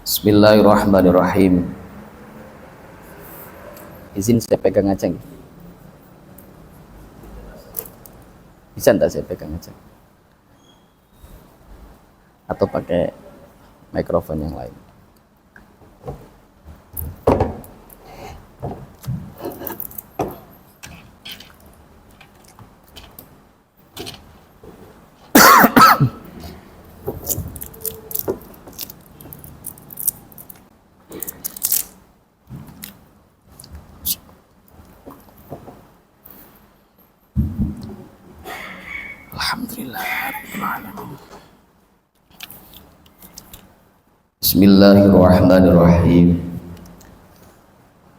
Bismillahirrahmanirrahim. Izin saya pegang aja. Bisa enggak saya pegang aja? Atau pakai mikrofon yang lain? Bismillahirrahmanirrahim.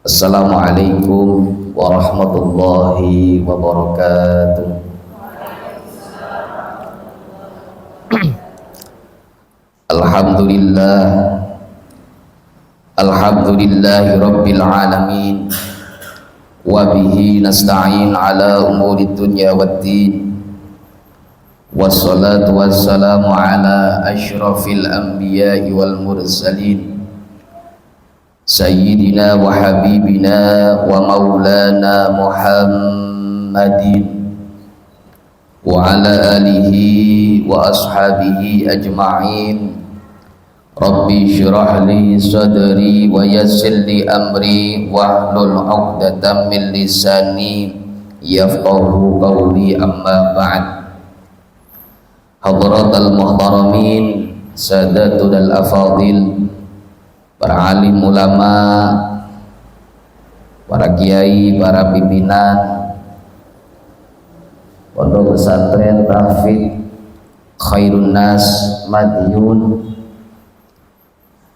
Assalamualaikum warahmatullahi wabarakatuh. Alhamdulillah, alhamdulillahi rabbil alamin, wa bihi nasta'in ala umuri dunya waddin. Wassalatu wassalamu ala asyrafil anbiya'i wal mursalin sayyidina wa habibina wa maulana Muhammadin wa ala alihi wa ashabihi ajma'in. Rabbi syrah li sadri wa yassir li amri wahlul 'uqdatam min lisani yafqahu qawli, amma ba'd. Hadratal muhtaramin, sadatul afadil, para alim ulama, para kiai, para pimpinan Pondok Pesantren Tahfidz Khairun Nas Madiun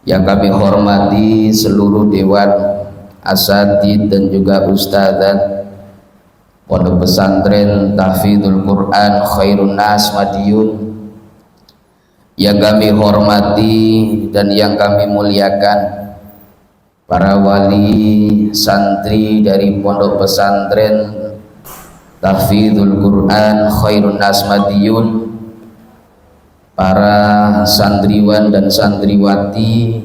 yang kami hormati seluruh dewan asatidz dan juga ustadzat Pondok Pesantren Tahfidzul Quran Khairun Nas Madiun, yang kami hormati dan yang kami muliakan para wali santri dari Pondok Pesantren Tahfidzul Quran Khairun Nas Madiun, para santriwan dan santriwati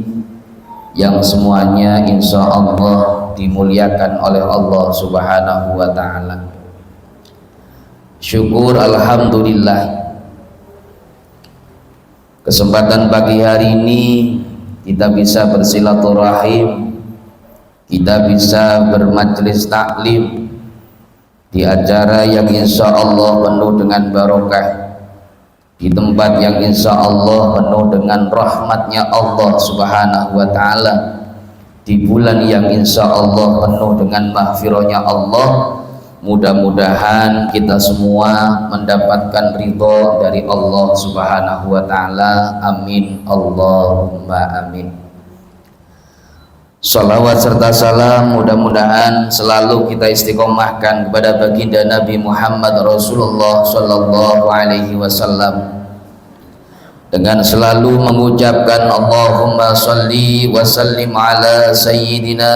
yang semuanya insya Allah dimuliakan oleh Allah Subhanahu wa ta'ala. Syukur alhamdulillah, kesempatan pagi hari ini kita bisa bersilaturahim, kita bisa bermajlis taklim di acara yang insya Allah penuh dengan barokah, di tempat yang insya Allah penuh dengan rahmatnya Allah Subhanahu wa ta'ala, di bulan yang insya Allah penuh dengan mahfirahnya Allah. Mudah-mudahan kita semua mendapatkan ridho dari Allah Subhanahu wa ta'ala. Amin Allahumma amin. Salawat serta salam mudah-mudahan selalu kita istiqomahkan kepada baginda Nabi Muhammad Rasulullah sallallahu alaihi wasallam, dengan selalu mengucapkan Allahumma sholli wa sallim ala sayyidina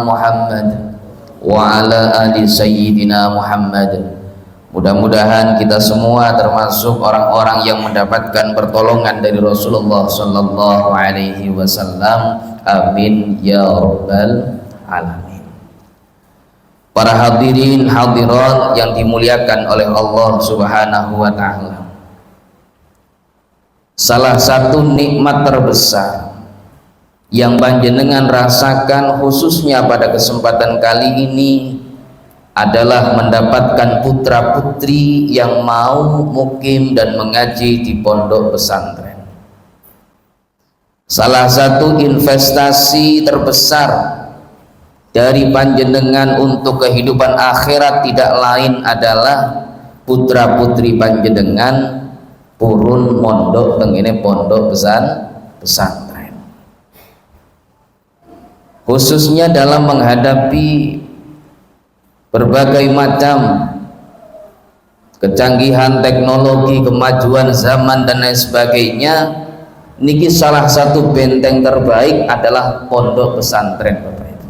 Muhammad wa ala ali sayyidina Muhammad. Mudah-mudahan kita semua termasuk orang-orang yang mendapatkan pertolongan dari Rasulullah sallallahu alaihi wasallam. Amin ya rabbal alamin. Para hadirin hadirat yang dimuliakan oleh Allah Subhanahu wa ta'ala, salah satu nikmat terbesar yang panjenengan rasakan khususnya pada kesempatan kali ini adalah mendapatkan putra putri yang mau mukim dan mengaji di pondok pesantren. Salah satu investasi terbesar dari panjenengan untuk kehidupan akhirat tidak lain adalah putra putri panjenengan purun mondok tengene pondok pesantren, khususnya dalam menghadapi berbagai macam kecanggihan teknologi, kemajuan zaman dan lain sebagainya, niki salah satu benteng terbaik adalah pondok pesantren Bapak Ibu.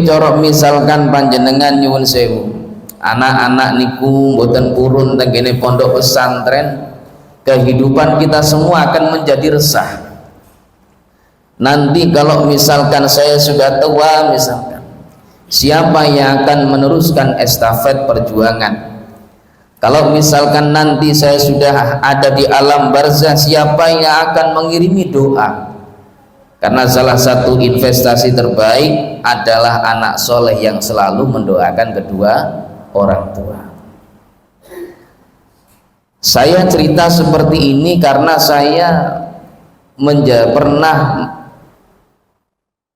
Corok misalkan panjenengan nyuwun sewu, anak-anak niku mboten purun teng kene pondok pesantren, kehidupan kita semua akan menjadi resah. Nanti kalau misalkan saya sudah tua misalkan, siapa yang akan meneruskan estafet perjuangan? Kalau misalkan nanti saya sudah ada di alam barzah, siapa yang akan mengirimi doa? Karena salah satu investasi terbaik adalah anak soleh yang selalu mendoakan kedua orang tua. Saya cerita seperti ini karena saya pernah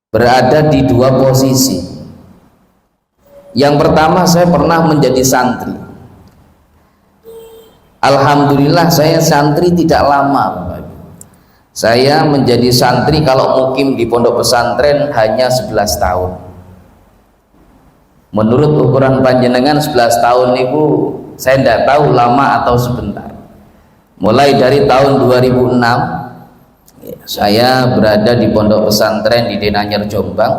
berada di dua posisi. Yang pertama, saya pernah menjadi santri. Alhamdulillah saya santri tidak lama Bapak Ibu. Saya menjadi santri kalau mukim di pondok pesantren hanya 11 tahun. Menurut ukuran panjenengan 11 tahun itu saya tidak tahu lama atau sebentar. Mulai dari tahun 2006 saya berada di pondok pesantren di Denanyar Jombang,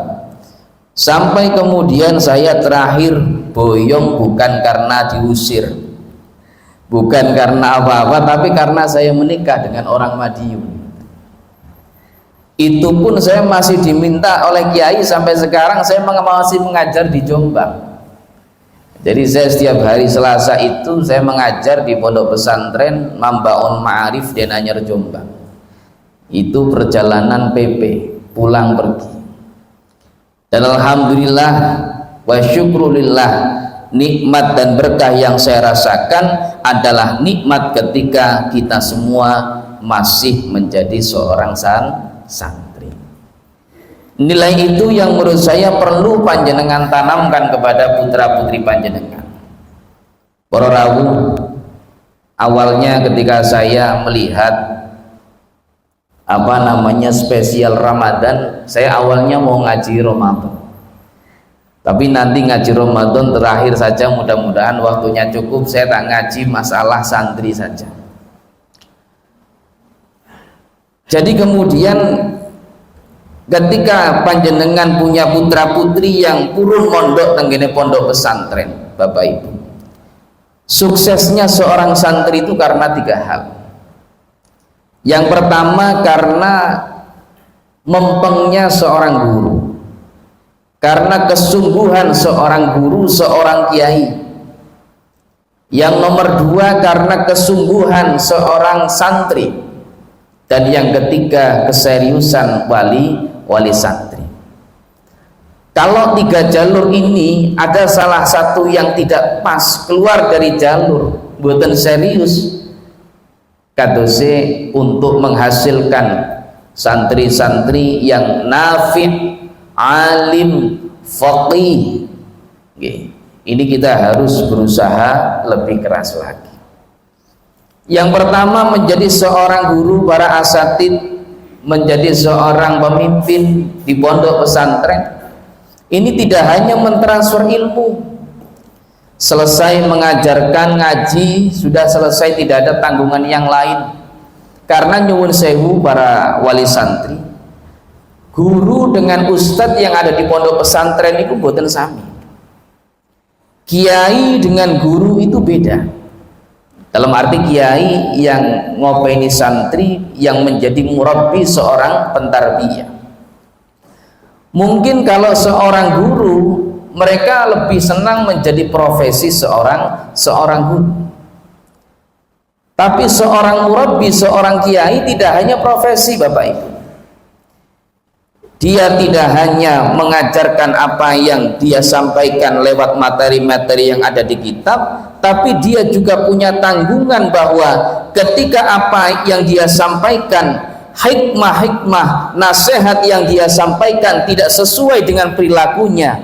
sampai kemudian saya terakhir boyong bukan karena diusir, bukan karena apa-apa, tapi karena saya menikah dengan orang Madiun. Itu pun saya masih diminta oleh kiai, sampai sekarang saya masih mengajar di Jombang. Jadi saya setiap hari Selasa itu saya mengajar di pondok pesantren Mambaun Ma'arif Denanyar Jombang. Itu perjalanan PP, pulang pergi. Dan alhamdulillah wa syukrulillah, nikmat dan berkah yang saya rasakan adalah nikmat ketika kita semua masih menjadi seorang santri. Nilai itu yang menurut saya perlu panjenengan tanamkan kepada putra putri panjenengan. Para rawuh, awalnya ketika saya melihat spesial Ramadan, saya awalnya mau ngaji Ramadan, tapi nanti ngaji Ramadan terakhir saja, mudah-mudahan waktunya cukup, saya tak ngaji masalah santri saja. Jadi kemudian ketika panjenengan punya putra putri yang purun mondok tenggene pondok pesantren Bapak Ibu, suksesnya seorang santri itu karena 3 hal. Yang pertama karena mempengnya seorang guru, karena kesungguhan seorang guru, seorang kiai. Yang nomor 2 karena kesungguhan seorang santri, dan yang ketiga keseriusan wali santri. Kalau 3 jalur ini ada salah satu yang tidak pas, keluar dari jalur, buatan serius, kadose untuk menghasilkan santri-santri yang nafi', alim, faqih. Ini kita harus berusaha lebih keras lagi. Yang pertama, menjadi seorang guru, para asatid, menjadi seorang pemimpin di pondok pesantren. Ini tidak hanya mentransfer ilmu, selesai mengajarkan ngaji, sudah selesai, tidak ada tanggungan yang lain. Karena nyuwun sewu para wali santri, guru dengan ustadz yang ada di pondok pesantren itu boten sami. Kiai dengan guru itu beda. Dalam arti kiai yang ngopeni santri, yang menjadi murabbi seorang pentarbiyah. Mungkin kalau seorang guru, mereka lebih senang menjadi profesi seorang guru. Tapi seorang murabbi, seorang kiai tidak hanya profesi Bapak Ibu. Dia tidak hanya mengajarkan apa yang dia sampaikan lewat materi-materi yang ada di kitab, tapi dia juga punya tanggungan bahwa ketika apa yang dia sampaikan, hikmah-hikmah, nasihat yang dia sampaikan tidak sesuai dengan perilakunya,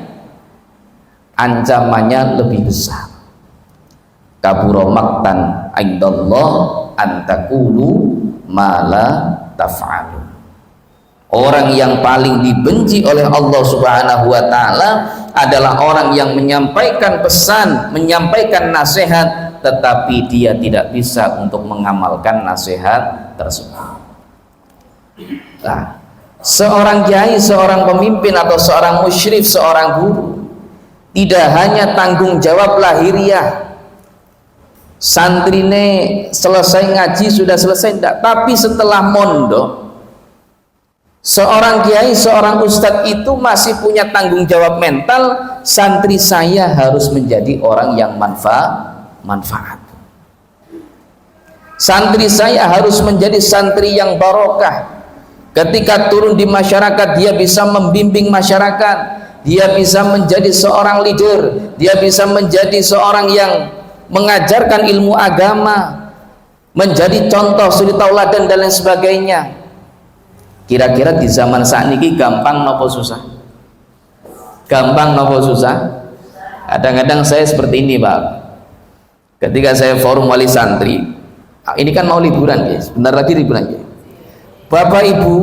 ancamannya lebih besar. Kabura maqtan indallah an taqulu ma la taf'alu. Orang yang paling dibenci oleh Allah Subhanahu wa taala adalah orang yang menyampaikan pesan, menyampaikan nasihat, tetapi dia tidak bisa untuk mengamalkan nasihat tersebut. Nah, seorang kiai, seorang pemimpin atau seorang musyrif, seorang guru tidak hanya tanggung jawab lahiriah, santrine selesai ngaji sudah selesai, tidak, tapi setelah mondok seorang kiai, seorang ustadz itu masih punya tanggung jawab mental. Santri saya harus menjadi orang yang manfaat. Santri saya harus menjadi santri yang barokah. Ketika turun di masyarakat, dia bisa membimbing masyarakat, dia bisa menjadi seorang leader, dia bisa menjadi seorang yang mengajarkan ilmu agama, menjadi contoh suri tauladan dan lain sebagainya. Kira-kira di zaman saat ini gampang nopo susah? Gampang nopo susah? Kadang-kadang saya seperti ini, Pak. Ketika saya forum wali santri, ini kan mau liburan, guys. Bentar lagi liburan, guys. Bapak Ibu,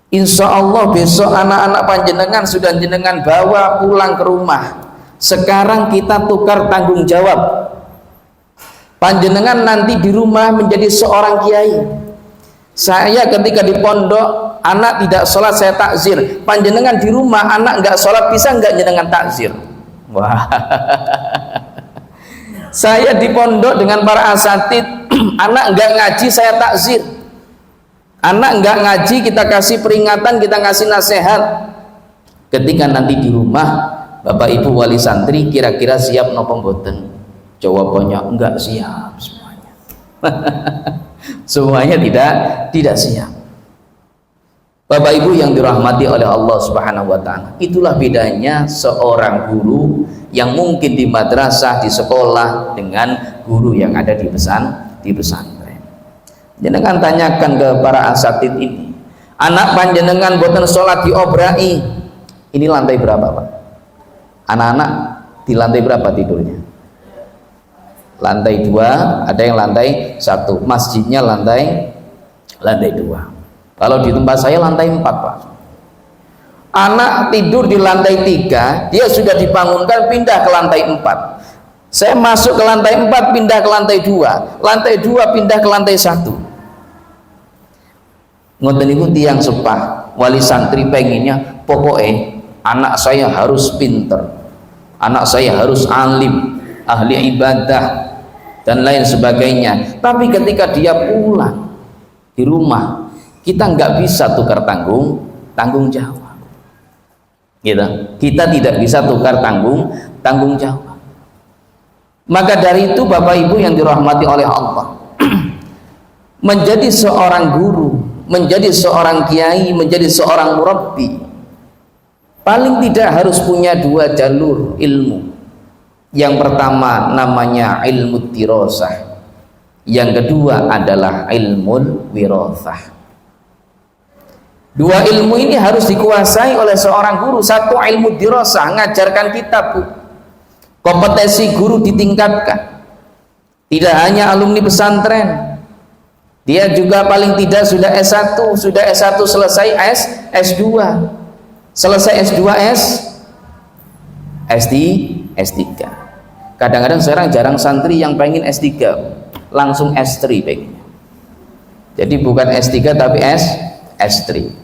insya Allah besok anak-anak panjenengan sudah jenengan bawa pulang ke rumah. Sekarang kita tukar tanggung jawab. Panjenengan nanti di rumah menjadi seorang kiai. Saya ketika di pondok, anak tidak sholat saya takzir. Panjenengan di rumah, anak nggak sholat, bisa nggak jenengan takzir? Wah. Saya di pondok dengan para asatid, anak nggak ngaji saya takzir. Anak nggak ngaji kita kasih peringatan, kita kasih nasihat. Ketika nanti di rumah, Bapak Ibu wali santri kira-kira siap nopo mboten? Jawabannya enggak siap semuanya. Semuanya tidak siap. Bapak Ibu yang dirahmati oleh Allah Subhanahu wa taala, itulah bedanya seorang guru yang mungkin di madrasah, di sekolah dengan guru yang ada di pesantren. Jenengan tanyakan ke para asatid ini, anak panjenengan boten sholat diobrai, ini lantai berapa, Pak? Anak-anak di lantai berapa tidurnya? Lantai 2, ada yang lantai 1, masjidnya lantai 2. Kalau di tempat saya lantai 4, Pak. Anak tidur di lantai 3, dia sudah dibangunkan pindah ke lantai 4. Saya masuk ke lantai 4, pindah ke lantai 2, lantai 2 pindah ke lantai 1. Ngoten niku tiyang sepah, wali santri pengennya pokoknya anak saya harus pinter, anak saya harus alim, ahli ibadah dan lain sebagainya. Tapi ketika dia pulang di rumah, kita nggak bisa tukar tanggung jawab. Gitu. Kita tidak bisa tukar tanggung jawab. Maka dari itu Bapak Ibu yang dirahmati oleh Allah, menjadi seorang guru, menjadi seorang kiai, menjadi seorang murabbi, paling tidak harus punya 2 jalur ilmu. Yang pertama namanya ilmu dirasah, yang kedua adalah ilmu wirathah. 2 ilmu ini harus dikuasai oleh seorang guru. 1 ilmu dirasah, ngajarkan kitab, Bu. Kompetensi guru ditingkatkan. Tidak hanya alumni pesantren, dia juga paling tidak sudah S1, sudah S1 selesai S2, selesai S2 S3. Kadang-kadang sekarang jarang santri yang pengen S3, langsung S3 pengen. Jadi bukan S3 tapi S3.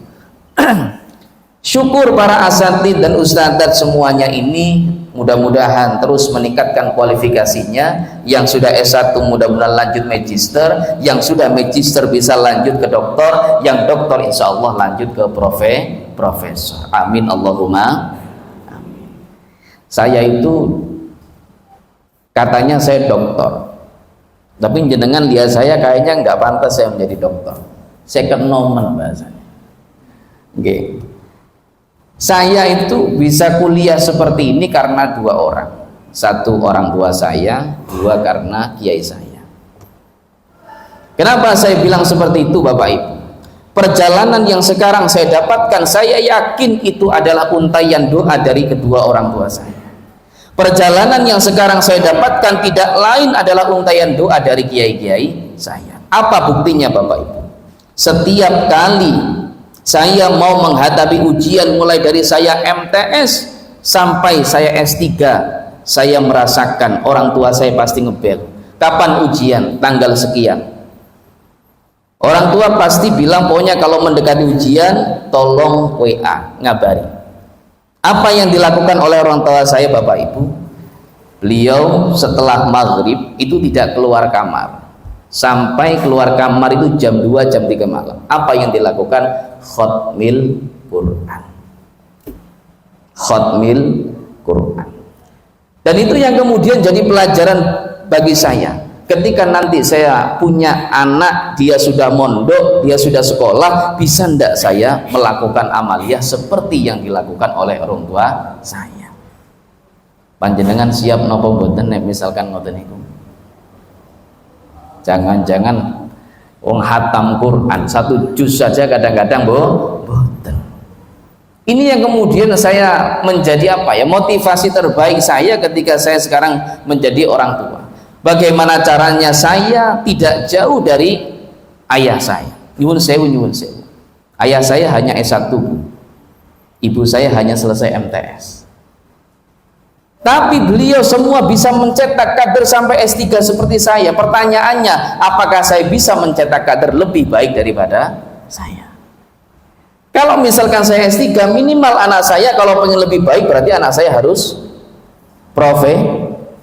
Syukur para asatid dan ustadzat semuanya ini mudah-mudahan terus meningkatkan kualifikasinya. Yang sudah S1 mudah-mudahan lanjut magister, yang sudah magister bisa lanjut ke doktor, yang doktor insya Allah lanjut ke profesor. Amin Allahumma amin. Saya itu katanya saya doktor, tapi jenengan lihat saya kayaknya nggak pantas saya menjadi doktor. Second nomen bahasanya. Okay. Saya itu bisa kuliah seperti ini karena 2 orang. 1 orang tua saya, 2 karena kiai saya. Kenapa saya bilang seperti itu Bapak Ibu? Perjalanan yang sekarang saya dapatkan, saya yakin itu adalah untaian doa dari kedua orang tua saya. Perjalanan yang sekarang saya dapatkan tidak lain adalah untaian doa dari kiai-kiai saya. Apa buktinya Bapak Ibu? Setiap kali Saya mau menghadapi ujian mulai dari saya MTS sampai saya S3. Saya merasakan orang tua saya pasti ngebel. Kapan ujian? Tanggal sekian. Orang tua pasti bilang pokoknya kalau mendekati ujian tolong WA, ngabari. Apa yang dilakukan oleh orang tua saya Bapak Ibu? Beliau setelah maghrib itu tidak keluar kamar. Sampai keluar kamar itu jam 2, jam 3 malam. Apa yang dilakukan? Khatmil Quran. Khatmil Quran. Dan itu yang kemudian jadi pelajaran bagi saya. Ketika nanti saya punya anak, dia sudah mondok, dia sudah sekolah, bisa ndak saya melakukan amaliyah seperti yang dilakukan oleh orang tua saya? Panjenengan siap napa mboten nek misalkan ngoten niku? Jangan-jangan wong hatam Quran 1 juz saja kadang-kadang boten. Ini yang kemudian saya menjadi apa ya, motivasi terbaik saya ketika saya sekarang menjadi orang tua. Bagaimana caranya saya tidak jauh dari ayah saya. Nyuwun sewu, nyuwun sewu. Ayah saya hanya S1, ibu saya hanya selesai MTS. Tapi beliau semua bisa mencetak kader sampai S3 seperti saya. Pertanyaannya, apakah saya bisa mencetak kader lebih baik daripada saya? Kalau misalkan saya S3, minimal anak saya kalau pengen lebih baik berarti anak saya harus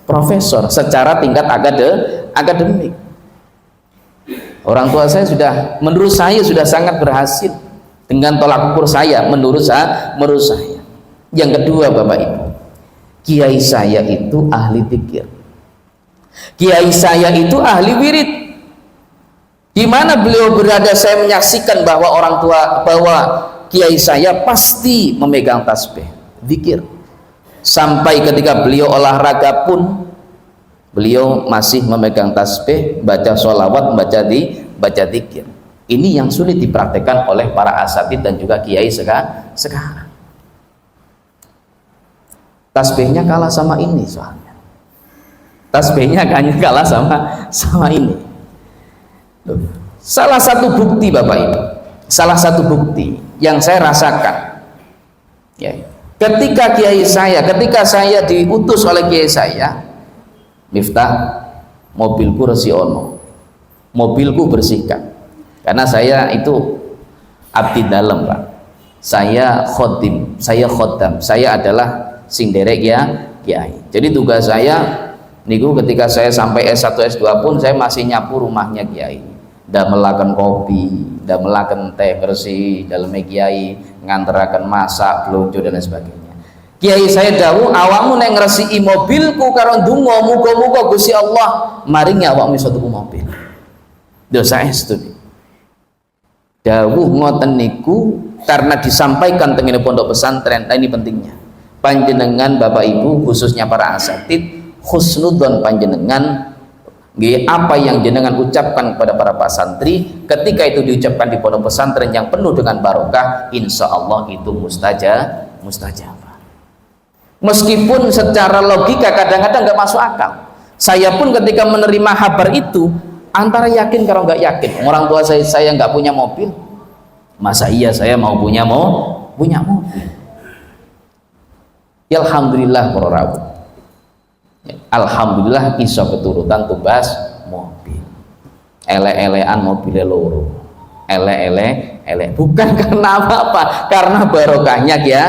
profesor secara tingkat akademik. Orang tua saya sudah, menurut saya sudah sangat berhasil dengan tolak ukur saya, menurut saya. Yang kedua Bapak Ibu, kiai saya itu ahli zikir, kiai saya itu ahli wirid. Di mana beliau berada saya menyaksikan bahwa bahwa kiai saya pasti memegang tasbih, zikir. Sampai ketika beliau olahraga pun beliau masih memegang tasbih, baca sholawat, baca zikir. Ini yang sulit dipraktekkan oleh para asatidz dan juga kiai sekarang. Tasbihnya kalah sama ini soalnya. Tasbihnya kalah sama ini. Salah satu bukti Bapak Ibu, salah satu bukti yang saya rasakan ya, ketika saya diutus oleh kiai saya, Miftah, mobilku resiono, mobilku bersihkan, karena saya itu abdi dalam Pak, saya khotim, saya khotam, saya adalah sing derek ya kiai. Jadi tugas saya niku ketika saya sampai S1 S2 pun saya masih nyapu rumahnya kiai, damelaken kopi, damelaken teh bersih dalam kiai, nganteraken masak, blonjo dan lain sebagainya. Kiai saya dawuh, awakmu nek ngresiki mobilku karo ndonga muga-muga Gusti Allah maringi awakmu iso tuku mobil. Dosa estu. Dawuh ngoten niku karena disampaikan tengene pondok pesantren. Nah, ini pentingnya. Panjenengan Bapak Ibu khususnya para asatidz husnudzon panjenengan nggih, apa yang jenengan ucapkan kepada para pasantri ketika itu diucapkan di pondok pesantren yang penuh dengan barokah, insya Allah itu mustajab. Meskipun secara logika kadang-kadang nggak masuk akal. Saya pun ketika menerima kabar itu antara yakin kalau nggak yakin. Orang tua saya nggak punya mobil, masa iya saya mau punya mobil? Ya, alhamdulillah para rawuh. Alhamdulillah iso keturutan tumbas mobil. Ele-elean mobilnya loro. Ele bukan karena apa-apa, karena barokahnya ya.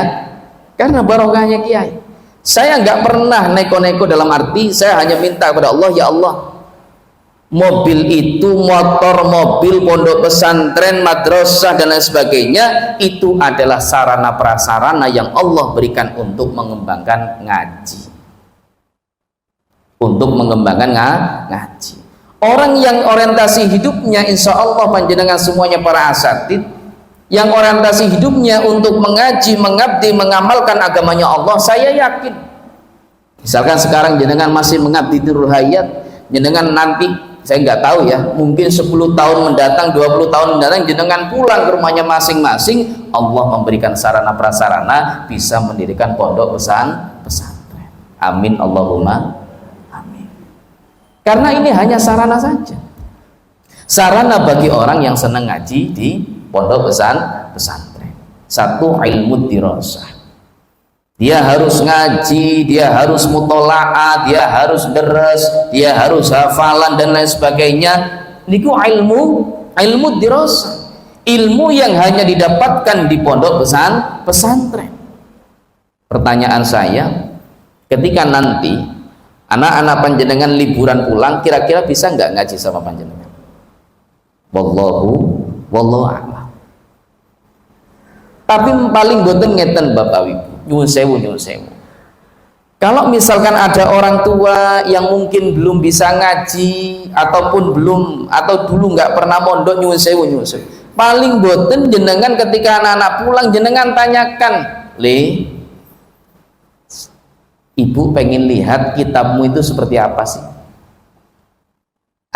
Karena barokahnya kiai. Saya nggak pernah neko-neko dalam arti saya hanya minta kepada Allah, ya Allah, mobil itu, motor, mobil, pondok pesantren, madrasah dan lain sebagainya itu adalah sarana prasarana yang Allah berikan untuk mengembangkan ngaji. Untuk mengembangkan ngaji. Orang yang orientasi hidupnya insya Allah panjenengan semuanya para asatidz yang orientasi hidupnya untuk mengaji, mengabdi, mengamalkan agamanya Allah, saya yakin misalkan sekarang jenengan masih mengabdi Nurul Hayat, jenengan nanti saya nggak tahu ya, mungkin 10 tahun mendatang, 20 tahun mendatang jenengan pulang ke rumahnya masing-masing, Allah memberikan sarana prasarana bisa mendirikan pondok pesantren. Amin Allahumma amin. Karena ini hanya sarana saja, sarana bagi orang yang senang ngaji di pondok pesantren. pesantren. Satu, ilmu dirasah. Dia harus ngaji, dia harus mutola'ah, dia harus deres, dia harus hafalan dan lain sebagainya. Niku ilmu dirasah. Ilmu yang hanya didapatkan di pondok pesantren. Pertanyaan saya, ketika nanti anak-anak panjenengan liburan pulang, kira-kira bisa nggak ngaji sama panjenengan? Wallahu a'lam. Tapi paling boten ngeten Bapak Ibu, nyuwun sewu. Kalau misalkan ada orang tua yang mungkin belum bisa ngaji ataupun dulu nggak pernah mondok, nyuwun sewu. Paling boten jenengan ketika anak-anak pulang jenengan tanyakan, "Le, Ibu pengen lihat kitabmu itu seperti apa sih?"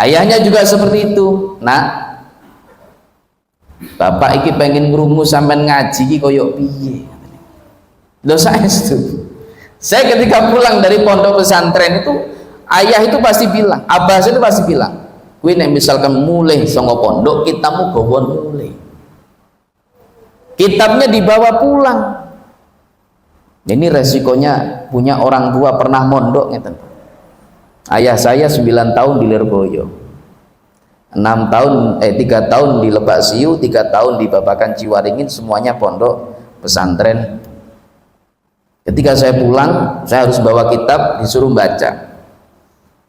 Ayahnya juga seperti itu. "Nak, Bapak iki pengen ngrungu sampean ngaji iki koyo piye?" Loh, saya ketika pulang dari pondok pesantren itu, ayah itu pasti bilang, abah itu pasti bilang, "Kuwi nek misalkan mulai songo pondok, kitabmu gawon mulai." Kitabnya dibawa pulang. Ini resikonya punya orang tua pernah mondok ngeten. Ayah saya 9 tahun di Lirboyo. 3 tahun di Lebak Siu, 3 tahun di Babakan Ciwaringin, semuanya pondok pesantren. Ketika saya pulang, saya harus bawa kitab, disuruh baca.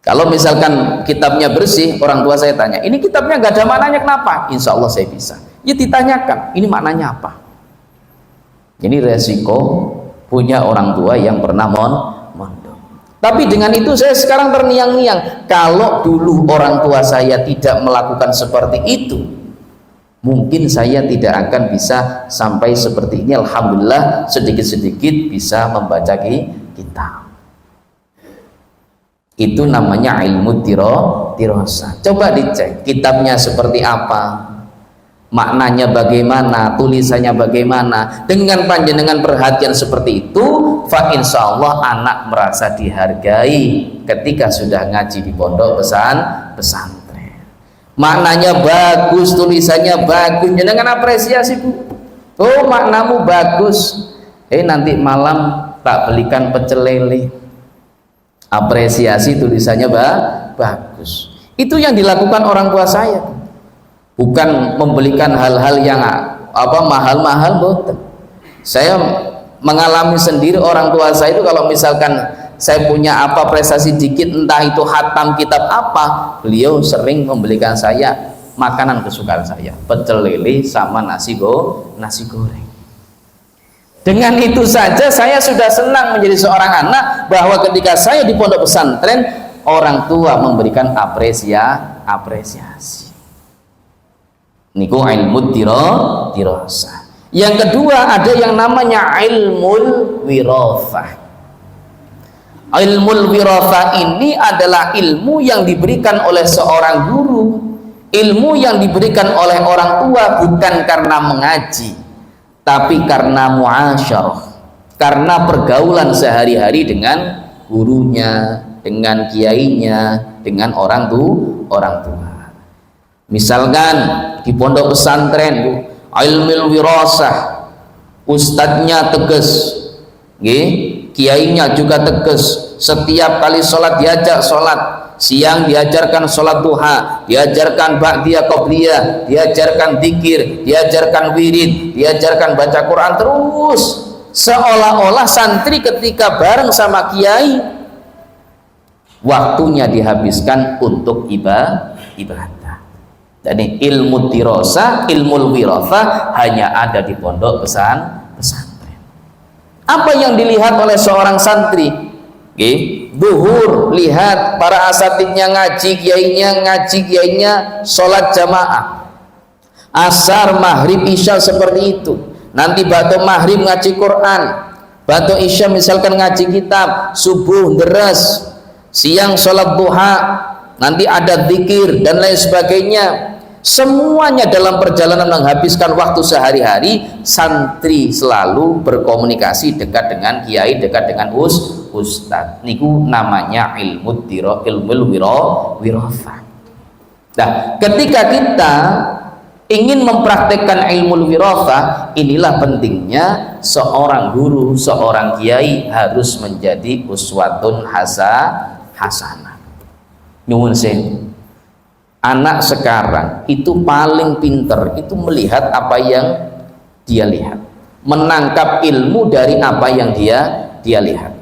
Kalau misalkan kitabnya bersih, orang tua saya tanya, "Ini kitabnya gak ada maknanya, kenapa?" "Insya Allah saya bisa." Ya ditanyakan, "Ini maknanya apa?" Ini resiko punya orang tua yang pernah mondok. Tapi dengan itu saya sekarang terniang-niang, kalau dulu orang tua saya tidak melakukan seperti itu, mungkin saya tidak akan bisa sampai seperti ini. Alhamdulillah sedikit-sedikit bisa membaca kitab. Itu namanya ilmu dirasah. Coba dicek kitabnya seperti apa, maknanya bagaimana, tulisannya bagaimana. Dengan panjenengan perhatian seperti itu, fa insyaallah anak merasa dihargai ketika sudah ngaji di pondok pesantren. Maknanya bagus, tulisannya bagus, jangan apresiasi, Bu. "Oh, maknamu bagus. Nanti malam tak belikan pecel lele." Apresiasi tulisannya bagus. Itu yang dilakukan orang tua saya. Bukan membelikan hal-hal yang mahal-mahal, boten. Saya mengalami sendiri orang tua saya itu kalau misalkan saya punya prestasi dikit, entah itu khatam kitab apa, beliau sering membelikan saya makanan kesukaan saya, pecel lele sama nasi goreng. Dengan itu saja saya sudah senang menjadi seorang anak, bahwa ketika saya di pondok pesantren, orang tua memberikan apresiasi. Niku ilmu dirasah. Yang kedua ada yang namanya ilmul wirafah. Ilmul wirafah ini adalah ilmu yang diberikan oleh seorang guru, ilmu yang diberikan oleh orang tua bukan karena mengaji, tapi karena muasyarah, karena pergaulan sehari-hari dengan gurunya, dengan kiainya, dengan orang tua. Misalkan di pondok pesantren, Bu, ilmul wirasah, ustadznya tegas, kiainya juga tegas. Setiap kali sholat diajak sholat, siang diajarkan sholat duha, diajarkan ba'diyah qobliyah, diajarkan dzikir, diajarkan wirid, diajarkan baca Quran terus, seolah-olah santri ketika bareng sama kiai waktunya dihabiskan untuk ibadah. Jadi ilmu dirasah, ilmu wirafah hanya ada di pondok pesantren. Apa yang dilihat oleh seorang santri? Duhur, lihat para asatidnya ngaji, kiainya sholat jamaah. Asar, maghrib, isya seperti itu. Nanti ba'da maghrib ngaji Quran, ba'da isya misalkan ngaji kitab, subuh deres, siang sholat duha, nanti ada zikir dan lain sebagainya. Semuanya dalam perjalanan menghabiskan waktu sehari-hari, santri selalu berkomunikasi dekat dengan kiai, dekat dengan ustadz. Niku namanya ilmu wirafah. Nah, ketika kita ingin mempraktekkan ilmu wirathah, inilah pentingnya seorang guru, seorang kiai harus menjadi uswatun hasanah. Nyuwun sewu, anak sekarang itu paling pinter itu melihat apa yang dia lihat, menangkap ilmu dari apa yang dia lihat.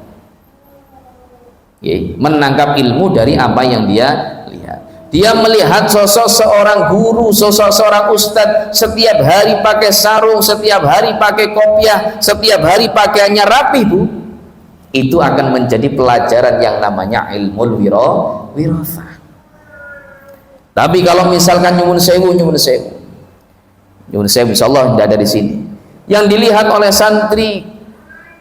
Menangkap ilmu dari apa yang dia lihat. Dia melihat sosok seorang guru, sosok seorang ustadz setiap hari pakai sarung, setiap hari pakai kopiah, setiap hari pakaiannya rapi, Bu. Itu akan menjadi pelajaran yang namanya ilmu wirathah. Tapi kalau misalkan nyuwun sewu, insyaallah tidak ada di sini. Yang dilihat oleh santri,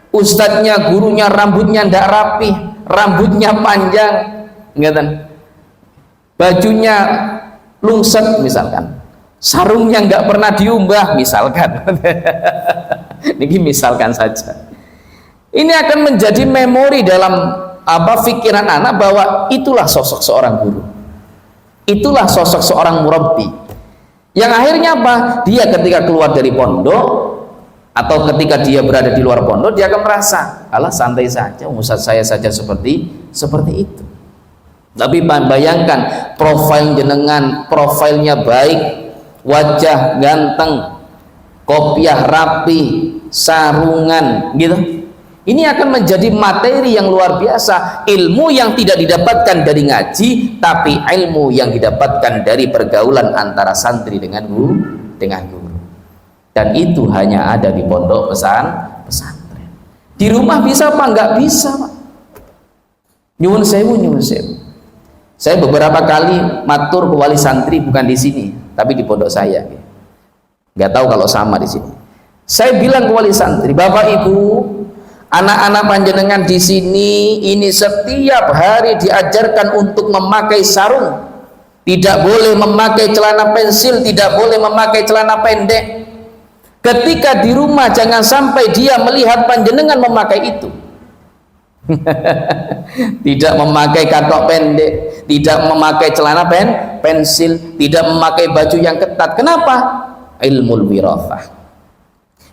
ustadznya, gurunya rambutnya tidak rapi, rambutnya panjang, ngeten, bajunya lungset misalkan, sarungnya nggak pernah diumbah misalkan. Ini misalkan saja. Ini akan menjadi memori dalam pikiran anak bahwa itulah sosok seorang guru, itulah sosok seorang murabbi. Yang akhirnya apa? Dia ketika keluar dari pondok atau ketika dia berada di luar pondok, dia akan merasa, alah santai saja, ustaz saya saja seperti itu. Tapi bayangkan profil jenengan, profilnya baik, wajah ganteng, kopiah rapi, sarungan gitu. Ini akan menjadi materi yang luar biasa, ilmu yang tidak didapatkan dari ngaji, tapi ilmu yang didapatkan dari pergaulan antara santri dengan guru. Dan itu hanya ada di pondok pesantren. Di rumah bisa apa? Enggak bisa, Pak. Nyuwun sewu. Saya beberapa kali matur ke wali santri, bukan di sini, tapi di pondok saya. Nggak tahu kalau sama di sini. Saya bilang ke wali santri, Bapak Ibu, anak-anak panjenengan di sini ini setiap hari diajarkan untuk memakai sarung, tidak boleh memakai celana pensil, tidak boleh memakai celana pendek. Ketika di rumah jangan sampai dia melihat panjenengan memakai itu. Tidak memakai katok pendek, tidak memakai celana pensil, tidak memakai baju yang ketat. Kenapa? Ilmu wirathah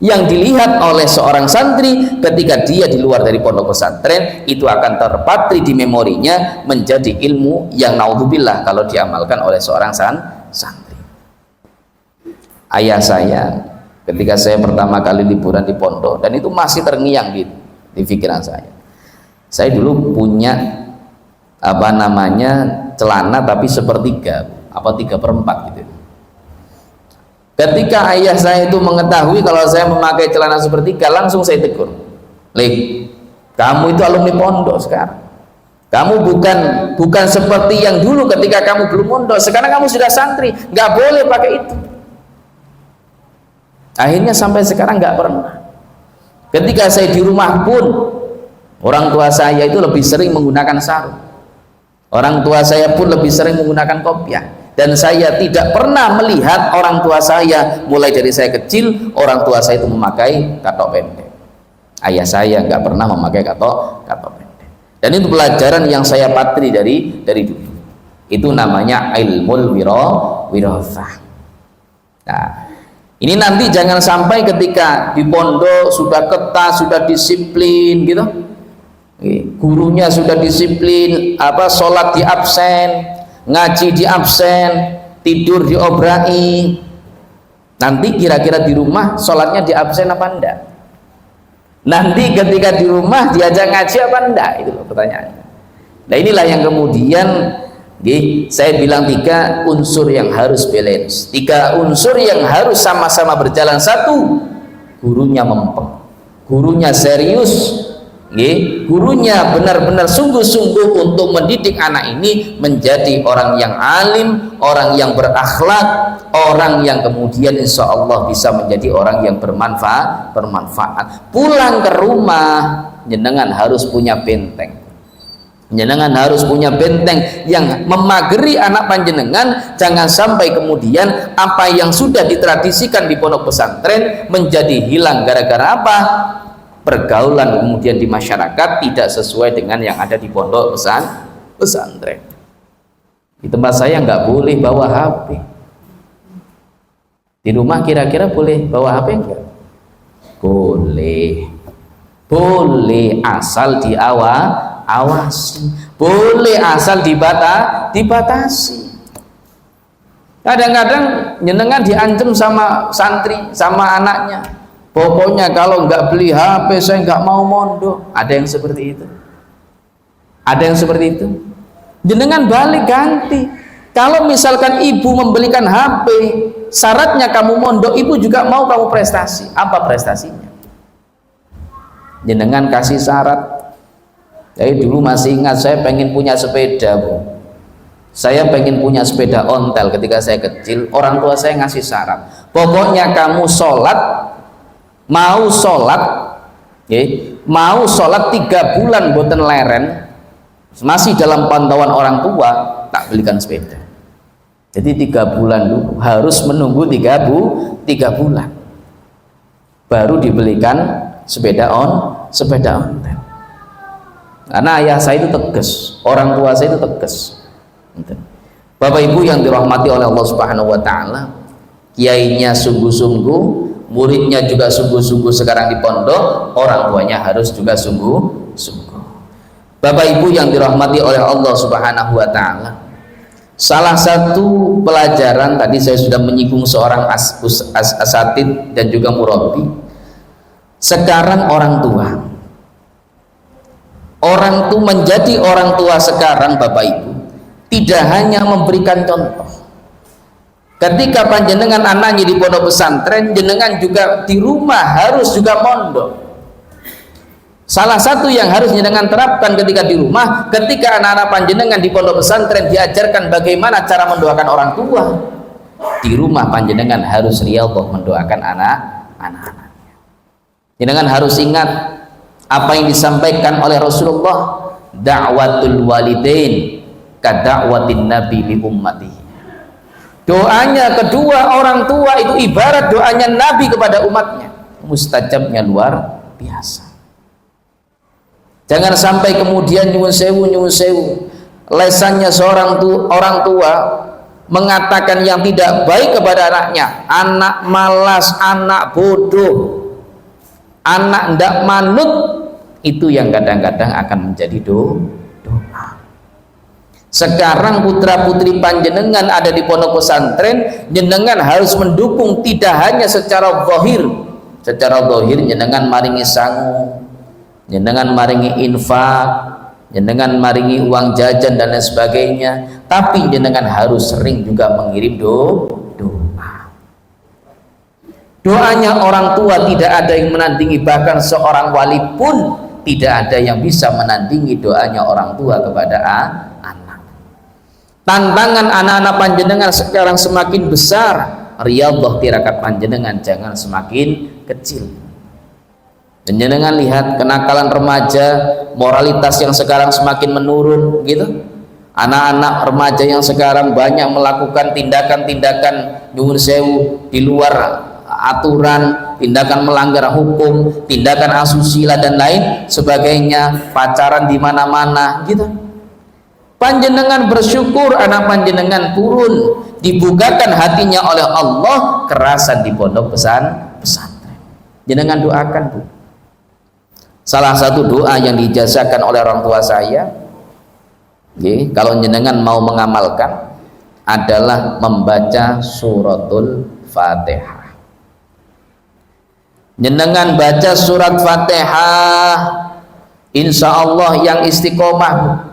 yang dilihat oleh seorang santri ketika dia di luar dari pondok pesantren itu akan terpatri di memorinya menjadi ilmu yang naudzubillah kalau diamalkan oleh seorang santri. Ayah saya ketika saya pertama kali liburan di pondok, dan itu masih terngiang di pikiran saya dulu punya celana tapi sepertiga, 3/4 gitu. Ketika ayah saya itu mengetahui kalau saya memakai celana sepertiga, langsung saya tegur, kamu itu alumni pondok sekarang, kamu bukan seperti yang dulu ketika kamu belum pondok, sekarang kamu sudah santri, nggak boleh pakai itu. Akhirnya sampai sekarang nggak pernah. Ketika saya di rumah pun, orang tua saya itu lebih sering menggunakan sarung, orang tua saya pun lebih sering menggunakan kopiah. Dan saya tidak pernah melihat orang tua saya, mulai dari saya kecil, orang tua saya itu memakai katok pendek. Ayah saya nggak pernah memakai katok pendek. Dan itu pelajaran yang saya patri dari dulu. Itu namanya ilmu wirathah. Nah, ini nanti jangan sampai ketika di pondok sudah ketat, sudah disiplin gitu, gurunya sudah disiplin, sholat di absen, ngaji di absen, tidur diobrai. Nanti kira-kira di rumah sholatnya di absen apa enggak? Nanti ketika di rumah diajak ngaji apa enggak? Itu loh pertanyaannya. Nah inilah yang kemudian saya bilang 3 unsur yang harus balance, 3 unsur yang harus sama-sama berjalan. 1, gurunya mempeng, gurunya serius, gurunya benar-benar sungguh-sungguh untuk mendidik anak ini menjadi orang yang alim, orang yang berakhlak, orang yang kemudian insya Allah bisa menjadi orang yang bermanfaat. Pulang ke rumah, jenengan harus punya benteng, jenengan harus punya benteng yang memageri anak panjenengan. Jangan sampai kemudian apa yang sudah ditradisikan di pondok pesantren menjadi hilang gara-gara apa? Pergaulan kemudian di masyarakat tidak sesuai dengan yang ada di pondok pesantren. Di tempat saya nggak boleh bawa HP, Di rumah kira-kira boleh bawa HP enggak? Boleh. Boleh asal awasi. Boleh asal dibatasi. Kadang-kadang jenengan diancam sama santri, sama anaknya. Pokoknya kalau nggak beli HP saya nggak mau mondok. Ada yang seperti itu. Ada yang seperti itu. Jenengan balik ganti. Kalau misalkan ibu membelikan HP, syaratnya kamu mondok, ibu juga mau kamu prestasi. Apa prestasinya? Jenengan kasih syarat. Jadi dulu masih ingat, saya pengen punya sepeda, Bu. Saya pengen punya sepeda ontel ketika saya kecil. Orang tua saya ngasih syarat. Pokoknya kamu mau sholat 3 bulan boten leren, masih dalam pantauan orang tua, tak belikan sepeda. Jadi 3 bulan dulu, harus menunggu 3 bulan baru dibelikan sepeda ontel. Karena ayah saya itu tegas, orang tua saya itu tegas. Bapak Ibu yang dirahmati oleh Allah Subhanahu wa taala, kiainya sungguh-sungguh, muridnya juga sungguh-sungguh sekarang di pondok, orang tuanya harus juga sungguh-sungguh. Bapak Ibu yang dirahmati oleh Allah Subhanahu wa taala, salah satu pelajaran tadi saya sudah menyinggung seorang asatid dan juga murabbi. Sekarang orang tua menjadi orang tua sekarang, Bapak Ibu, tidak hanya memberikan contoh. Ketika panjenengan anaknya di pondok pesantren, jenengan juga di rumah harus juga mondok. Salah satu yang harus jenengan terapkan ketika di rumah, ketika anak-anak panjenengan di pondok pesantren diajarkan bagaimana cara mendoakan orang tua, di rumah panjenengan harus riyadhah mendoakan anak-anaknya. Jenengan harus ingat apa yang disampaikan oleh Rasulullah, da'watul walidain kada'watin nabi li ummatihi. Doanya kedua orang tua itu ibarat doanya Nabi kepada umatnya, mustajabnya luar biasa. Jangan sampai kemudian nyuwun sewu lesannya seorang orang tua mengatakan yang tidak baik kepada anaknya, anak malas, anak bodoh, anak ndak manut, itu yang kadang-kadang akan menjadi doa. Sekarang putra putri panjenengan ada di pondok pesantren, jenengan harus mendukung tidak hanya secara zahir. Secara zahir jenengan maringi sangu, jenengan maringi infak, jenengan maringi uang jajan dan lain sebagainya, tapi jenengan harus sering juga mengirim doa. Doanya orang tua tidak ada yang menandingi, bahkan seorang wali pun tidak ada yang bisa menandingi doanya orang tua kepada anak. Tantangan anak-anak panjenengan sekarang semakin besar, riyadhah tirakat panjenengan jangan semakin kecil. Dan jenengan lihat kenakalan remaja, moralitas yang sekarang semakin menurun gitu. Anak-anak remaja yang sekarang banyak melakukan tindakan-tindakan nyuwun sewu di luar aturan, tindakan melanggar hukum, tindakan asusila dan lain sebagainya, pacaran di mana-mana gitu. Panjenengan bersyukur anak panjenengan turun, dibukakan hatinya oleh Allah, kerasan di pondok pesantren. Jenengan doakan, Bu. Salah satu doa yang diijazahkan oleh orang tua saya, kalau jenengan mau mengamalkan, adalah membaca suratul Fatihah. Jenengan baca surat Fatihah, insya Allah yang istiqomah, Bu.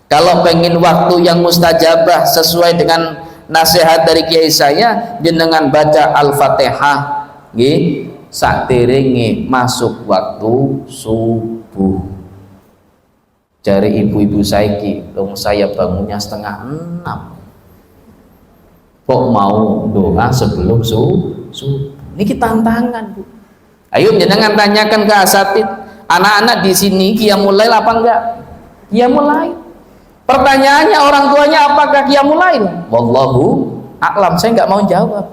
Kalau pengen waktu yang mustajabah sesuai dengan nasihat dari kiai saya, jenengan baca Al-Fatihah nggih saderenge masuk waktu subuh. Jari ibu-ibu saiki, saya bangunnya 5:30. Kok mau doa sebelum subuh? Ini tantangan, Bu. Ayo jenengan tanyakan ke asatid, anak-anak di sini qiyamul lail apa enggak? Qiyamul lail. Pertanyaannya orang tuanya apakah qiyamul lail? Wallahu a'lam, saya nggak mau jawab.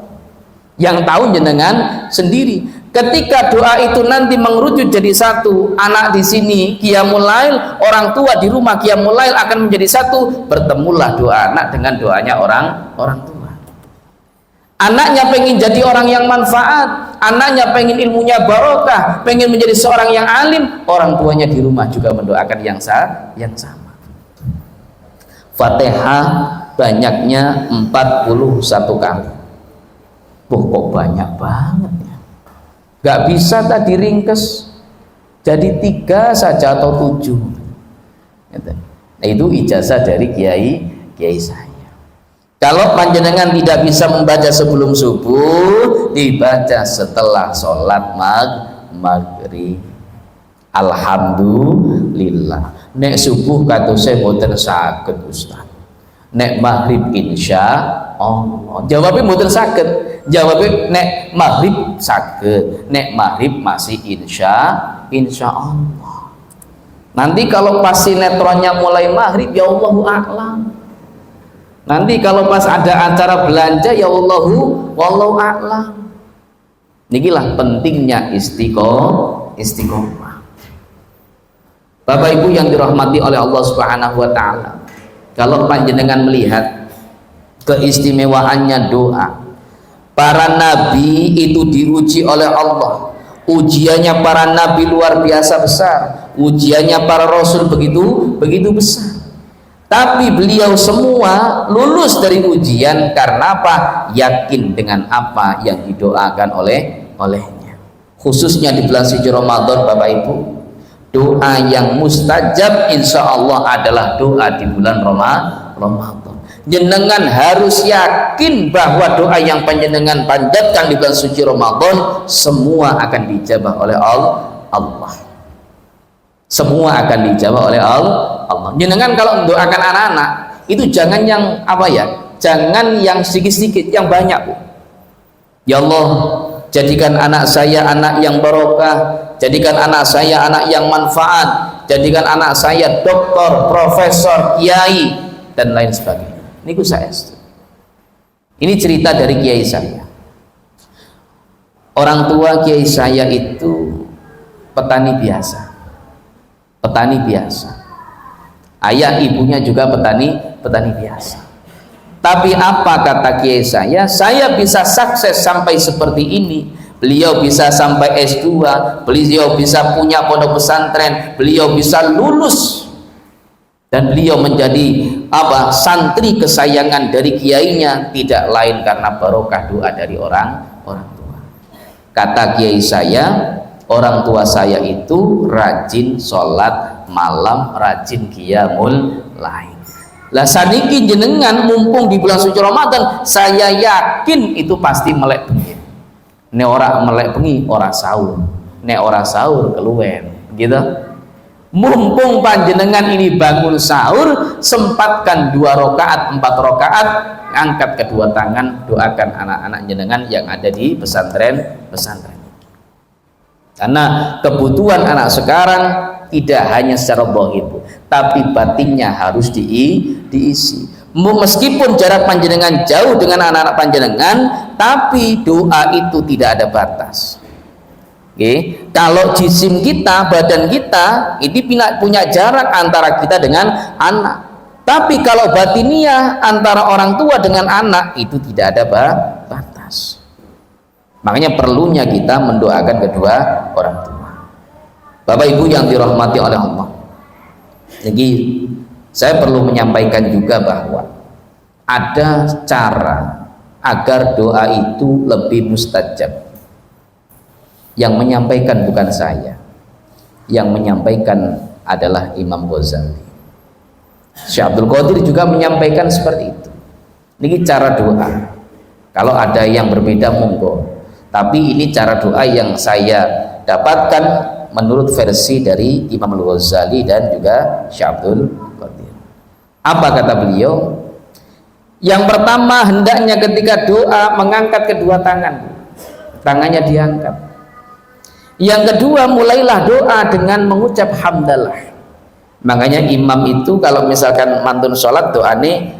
Yang tahu jenengan sendiri. Ketika doa itu nanti mengerucut jadi satu, anak di sini qiyamul lail, orang tua di rumah qiyamul lail akan menjadi satu, bertemulah doa anak dengan doanya orang tua. Anaknya pengen jadi orang yang manfaat, anaknya pengen ilmunya barokah, pengen menjadi seorang yang alim, orang tuanya di rumah juga mendoakan yang sama. Fatihah banyaknya 41 kali. Kok banyak banget ya? Gak bisa tadi ringkes jadi 3 saja atau 7. Nah, itu ijazah dari kiai saya. Kalau panjenengan tidak bisa membaca sebelum subuh, dibaca setelah sholat maghrib. Alhamdulillah. Nek subuh katose mboten saged Ustaz. Nek maghrib insya Allah. Jawabnya mboten saged. Jawabnya nek maghrib saged. Nek maghrib masih insya Allah. Nanti kalau pas sinetronnya mulai maghrib, ya Allahu a'lam. Nanti kalau pas ada acara belanja, ya wallahu a'lam. Nikilah pentingnya istiqomah. Bapak Ibu yang dirahmati oleh Allah Subhanahu wa taala. Kalau panjenengan melihat keistimewaannya doa, para nabi itu diuji oleh Allah. Ujiannya para nabi luar biasa besar. Ujiannya para rasul begitu besar. Tapi beliau semua lulus dari ujian karena apa? Yakin dengan apa yang didoakan olehnya. Khususnya di bulan suci Ramadan, Bapak Ibu, doa yang mustajab insya Allah adalah doa di bulan Ramadan. Jenengan harus yakin bahwa doa yang panjenengan panjatkan di bulan suci Ramadan semua akan dijabah oleh Allah. Semua akan dijawab oleh Allah. Jenengan kalau mendoakan anak-anak itu jangan yang jangan yang sedikit-sedikit, yang banyak, Bu. Ya Allah, jadikan anak saya anak yang barokah, jadikan anak saya anak yang manfaat, jadikan anak saya doktor, profesor, kiai dan lain sebagainya. Ini saya. Ini cerita dari kiai saya. Orang tua kiai saya itu petani biasa. Ayah ibunya juga petani biasa. Tapi apa kata kiai saya bisa sukses sampai seperti ini. Beliau bisa sampai S2, beliau bisa punya pondok pesantren, beliau bisa lulus, dan beliau menjadi santri kesayangan dari kiainya, tidak lain karena barokah doa dari orang tua. Kata kiai saya, orang tua saya itu rajin sholat malam, rajin qiyamul lail. Lah saniki jenengan mumpung di bulan suci Ramadan, saya yakin itu pasti melek bengi. Nek ora melek bengi ora sahur, nek ora sahur keluwen, gitu. Mumpung panjenengan ini bangun sahur, sempatkan 2 rakaat, 4 rakaat, angkat kedua tangan, doakan anak-anak jenengan yang ada di pesantren. Karena kebutuhan anak sekarang tidak hanya secara zahir, tapi batinnya harus diisi. Meskipun jarak panjenengan jauh dengan anak-anak panjenengan, tapi doa itu tidak ada batas. Kalau jisim kita, badan kita ini punya jarak antara kita dengan anak. Tapi kalau batiniah antara orang tua dengan anak itu tidak ada batas. Makanya perlunya kita mendoakan kedua orang tua. Bapak Ibu yang dirahmati oleh Allah. Jadi saya perlu menyampaikan juga bahwa ada cara agar doa itu lebih mustajab. Yang menyampaikan bukan saya. Yang menyampaikan adalah Imam Ghazali. Syekh Abdul Qadir juga menyampaikan seperti itu. Ini cara doa. Kalau ada yang berbeda monggo. Tapi ini cara doa yang saya dapatkan menurut versi dari Imam Al-Ghazali dan juga Syekh Abdul Qadir. Apa kata beliau? Yang pertama, hendaknya ketika doa mengangkat kedua tangan. Tangannya diangkat. Yang kedua, mulailah doa dengan mengucap hamdalah. Makanya imam itu kalau misalkan mantun sholat doane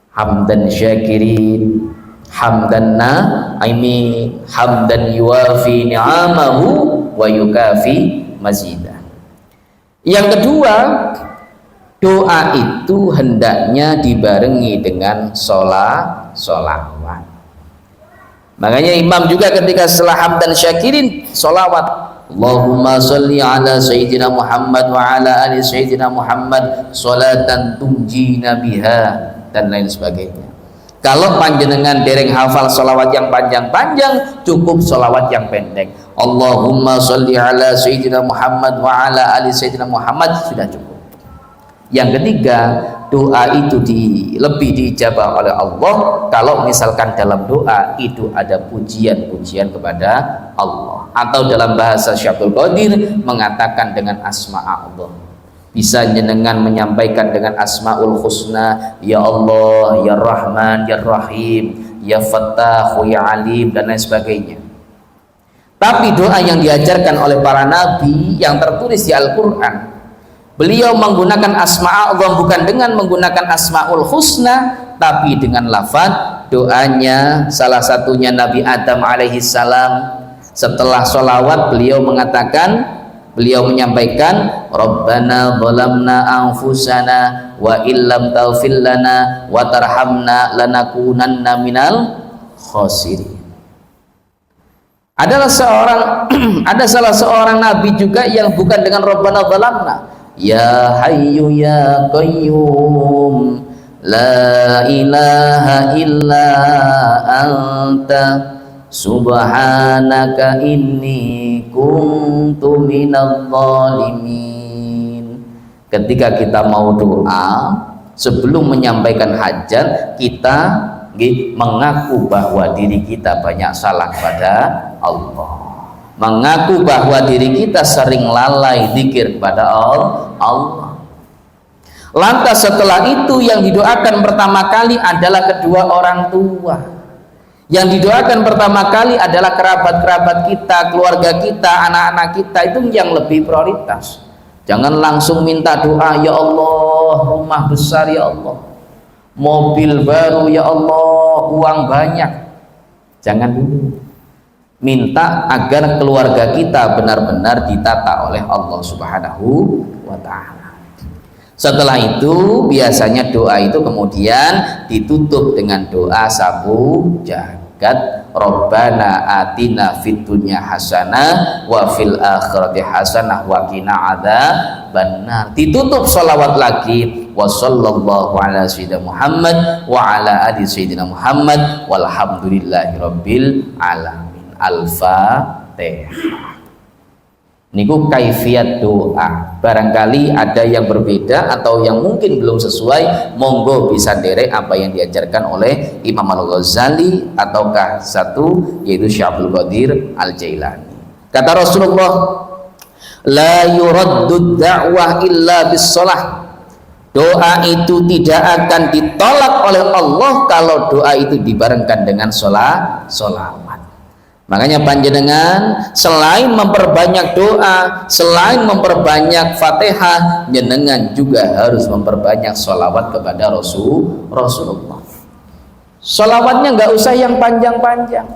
hamdan syakirin, hamdan na'imin, hamdan yuwafi ni'amahu wa yukafi mazidah. Yang kedua, doa itu hendaknya dibarengi dengan sholawat. Makanya imam juga ketika setelah hamdan syakirin sholawat, Allahumma sholli ala sayyidina Muhammad wa ala ali sayyidina Muhammad sholatan tunjina biha, dan lain sebagainya. Kalau panjenengan dereng hafal sholawat yang panjang-panjang, cukup sholawat yang pendek, Allahumma sholli ala sayyidina Muhammad wa ala ali sayyidina Muhammad, sudah cukup. Yang ketiga, doa itu lebih diijabah oleh Allah kalau misalkan dalam doa itu ada pujian-pujian kepada Allah, atau dalam bahasa Syaikhul Qadir mengatakan dengan asma Allah. Bisa jenengan menyampaikan dengan asmaul husna, ya Allah, ya Rahman, ya Rahim, ya Fattah, ya Alim, dan lain sebagainya. Tapi doa yang diajarkan oleh para nabi yang tertulis di Al-Quran, beliau menggunakan asma Allah bukan dengan menggunakan asmaul husna, tapi dengan lafaz doanya. Salah satunya Nabi Adam alaihissalam, setelah sholawat beliau menyampaikan, Rabbana zalamna anfusana wa illam taghfir lana wa tarhamna lanakunanna minal khasirin. Ada salah seorang nabi juga yang bukan dengan Rabbana zalamna, ya hayyu ya qayyum la ilaha illa anta subhanaka inni kuntu minadh dhalimin. Ketika kita mau doa, sebelum menyampaikan hajat, kita mengaku bahwa diri kita banyak salah kepada Allah, mengaku bahwa diri kita sering lalai zikir kepada Allah. Lantas setelah itu yang didoakan pertama kali adalah kedua orang tua. Yang didoakan pertama kali adalah kerabat-kerabat kita, keluarga kita, anak-anak kita, itu yang lebih prioritas. Jangan langsung minta doa, ya Allah, rumah besar ya Allah, mobil baru ya Allah, uang banyak. Jangan dulu. Minta agar keluarga kita benar-benar ditata oleh Allah Subhanahu wa ta'ala. Setelah itu biasanya doa itu kemudian ditutup dengan doa sabu jagat, Rabbana atina fid dunya hasanah wa fil akhirati hasanah wa qina adzabannar. Ditutup sholawat lagi, wa sallallahu ala sayyidina Muhammad wa ala ali sayyidina Muhammad walhamdulillahi rabbil alamin. Al-Fatihah. Niku kaifiat doa. Barangkali ada yang berbeda atau yang mungkin belum sesuai, monggo bisa derek apa yang diajarkan oleh Imam Al-Ghazali ataukah satu yaitu Syaikhul Qadir Al-Jailani. Kata Rasulullah, la yuraddu da'wah illa bis-shalah. Doa itu tidak akan ditolak oleh Allah kalau doa itu dibarengkan dengan sholawat. Makanya panjenengan selain memperbanyak doa, selain memperbanyak Fatihah, jenengan juga harus memperbanyak sholawat kepada Rasulullah. Sholawatnya nggak usah yang panjang-panjang,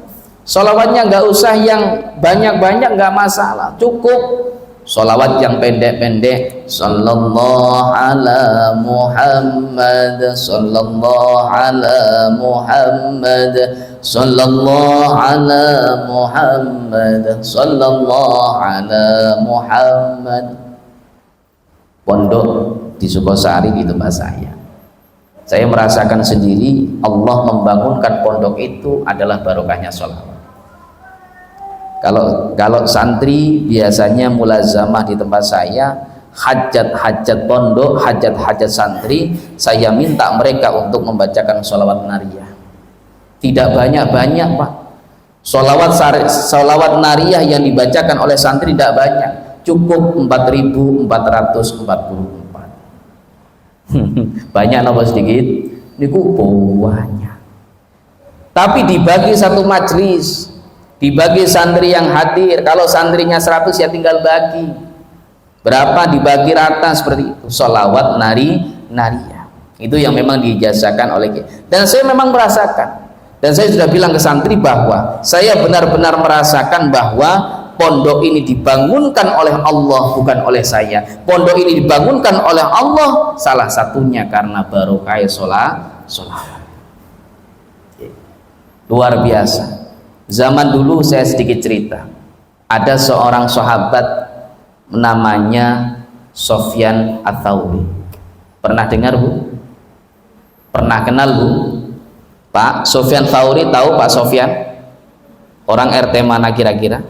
sholawatnya nggak usah yang banyak-banyak, nggak masalah, cukup sholawat yang pendek-pendek. Sallallahu ala Muhammad, sallallahu ala Muhammad, sallallahu ala Muhammad, sallallahu ala Muhammad. Pondok di Sukosari di tempat saya merasakan sendiri Allah membangunkan pondok itu adalah barokahnya sholawat. Kalau santri biasanya mulazamah di tempat saya, hajat-hajat pondok, hajat-hajat santri, saya minta mereka untuk membacakan sholawat nariyah. Tidak banyak-banyak Pak. Sholawat nariyah yang dibacakan oleh santri tidak banyak, cukup 4.444. Banyak apa sedikit? Niku banyak. Tapi dibagi satu majlis, dibagi santri yang hadir. Kalau santrinya 100 ya tinggal bagi berapa, dibagi rata seperti itu. Sholawat nariyah itu yang memang diijazahkan oleh kita. Dan saya memang merasakan, dan saya sudah bilang ke santri bahwa saya benar-benar merasakan bahwa pondok ini dibangunkan oleh Allah, bukan oleh saya. Pondok ini dibangunkan oleh Allah salah satunya karena barokah sholawat. Luar biasa. Zaman dulu saya sedikit cerita. Ada seorang sahabat namanya Sufyan Ats-Tsauri. Pernah dengar, Bu? Pernah kenal, Bu? Pak Sufyan Ats-Tsauri, tahu Pak Sufyan? Orang RT mana kira-kira?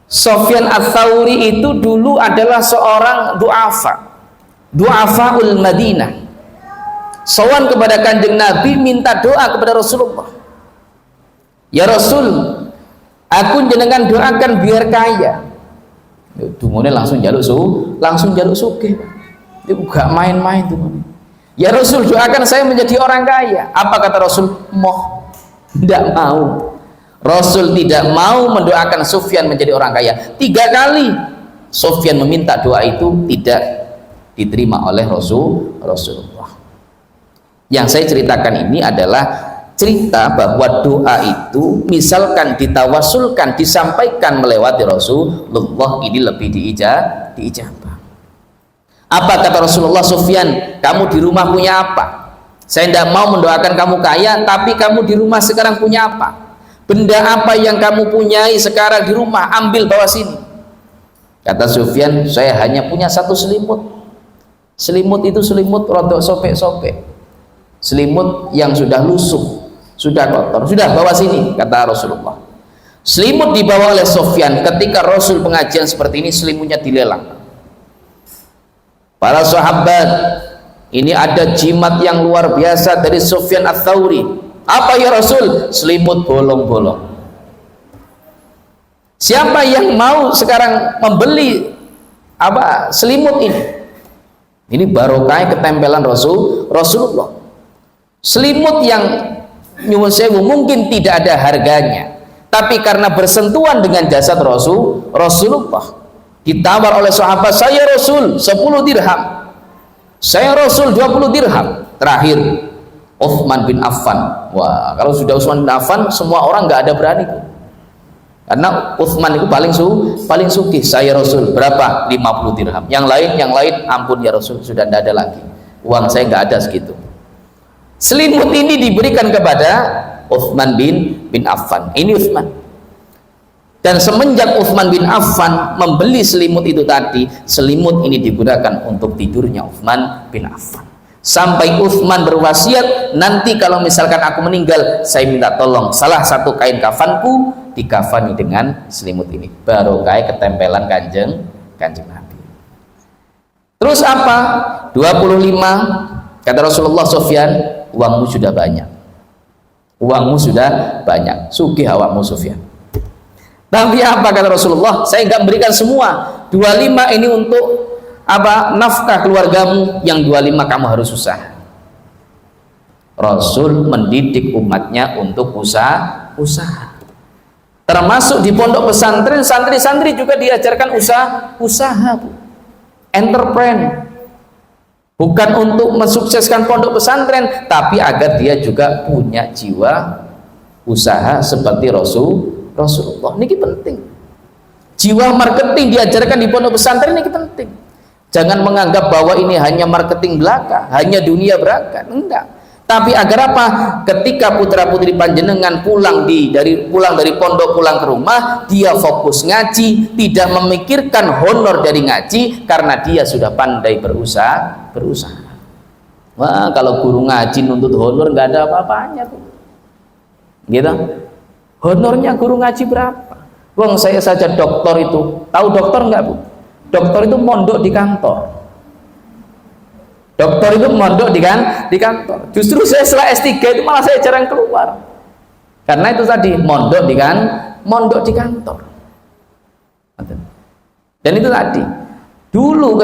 Sufyan Ats-Tsauri itu dulu adalah seorang du'afaul Madinah. Sowan kepada Kanjeng Nabi, minta doa kepada Rasulullah. Ya Rasul, aku jenengan doakan biar kaya. Dumone langsung jaluk sugih. Itu gak main-main tuh. Ya Rasul, doakan saya menjadi orang kaya. Apa kata Rasul? Moh. Tidak mau. Rasul tidak mau mendoakan Sufyan menjadi orang kaya. 3 kali Sufyan meminta doa itu tidak diterima oleh Rasulullah. Yang saya ceritakan ini adalah cerita bahwa doa itu misalkan ditawasulkan, disampaikan melewati Rasulullah, ini lebih diijabah. Apa kata Rasulullah? Sufyan, kamu di rumah punya apa? Saya tidak mau mendoakan kamu kaya, tapi kamu di rumah sekarang punya apa? Benda apa yang kamu punyai sekarang di rumah, ambil bawa sini. Kata Sufyan, saya hanya punya 1 selimut. Selimut itu selimut rodok sobek-sobek, selimut yang sudah lusuh, sudah kotor. Sudah, bawa sini, kata Rasulullah. Selimut dibawa oleh Sufyan. Ketika Rasul pengajian seperti ini, selimutnya dilelang. Para sahabat, ini ada jimat yang luar biasa dari Sufyan Ats-Tsauri. Apa ya Rasul? Selimut bolong-bolong. Siapa yang mau sekarang membeli selimut ini? Ini barokah ketempelan Rasulullah. Selimut yang nyuwun sewu mungkin tidak ada harganya, tapi karena bersentuhan dengan jasad Rasulullah, ditawar oleh sahabat, saya Rasul 10 dirham, saya Rasul 20 dirham. Terakhir Utsman bin Affan. Wah, kalau sudah Utsman bin Affan, semua orang nggak ada berani, karena Utsman itu paling sugih. Saya Rasul berapa? 50 dirham. Yang lain ampun ya Rasul, sudah tidak ada lagi, uang saya nggak ada segitu. Selimut ini diberikan kepada Utsman bin Affan. Ini Utsman. Dan semenjak Utsman bin Affan membeli selimut itu tadi, selimut ini digunakan untuk tidurnya Utsman bin Affan. Sampai Utsman berwasiat, nanti kalau misalkan aku meninggal, saya minta tolong salah satu kain kafanku dikafani dengan selimut ini. Barokah ketempelan kanjeng Nabi. Terus apa? 25, kata Rasulullah, Sufyan, uangmu sudah banyak. Uangmu sudah banyak. Sugih awakmu Sufyan. Tapi apa kata Rasulullah? Saya enggak memberikan semua. 25 ini untuk nafkah keluargamu, yang 25 kamu harus usaha. Rasul mendidik umatnya untuk usaha. Termasuk di pondok pesantren, santri-santri juga diajarkan usaha, Bu. Entrepreneur. Bukan untuk mensukseskan pondok pesantren, tapi agar dia juga punya jiwa usaha seperti Rasulullah. Ini penting. Jiwa marketing diajarkan di pondok pesantren, ini penting. Jangan menganggap bahwa ini hanya marketing belaka, hanya dunia belaka. Enggak. Tapi agar apa? Ketika putra-putri panjenengan pulang dari pondok, pulang ke rumah, dia fokus ngaji, tidak memikirkan honor dari ngaji, karena dia sudah pandai berusaha. Wah, kalau guru ngaji nuntut honor nggak ada apa-apanya tuh. Gitu. Honornya guru ngaji berapa? Wong saya saja doktor itu. Tahu dokter nggak, Bu? Dokter itu mondok di kantor. Dokter itu mondok di kantor. Justru saya setelah S3 itu malah saya jarang keluar. Karena itu tadi, mondok di kantor. Dan itu tadi. Dulu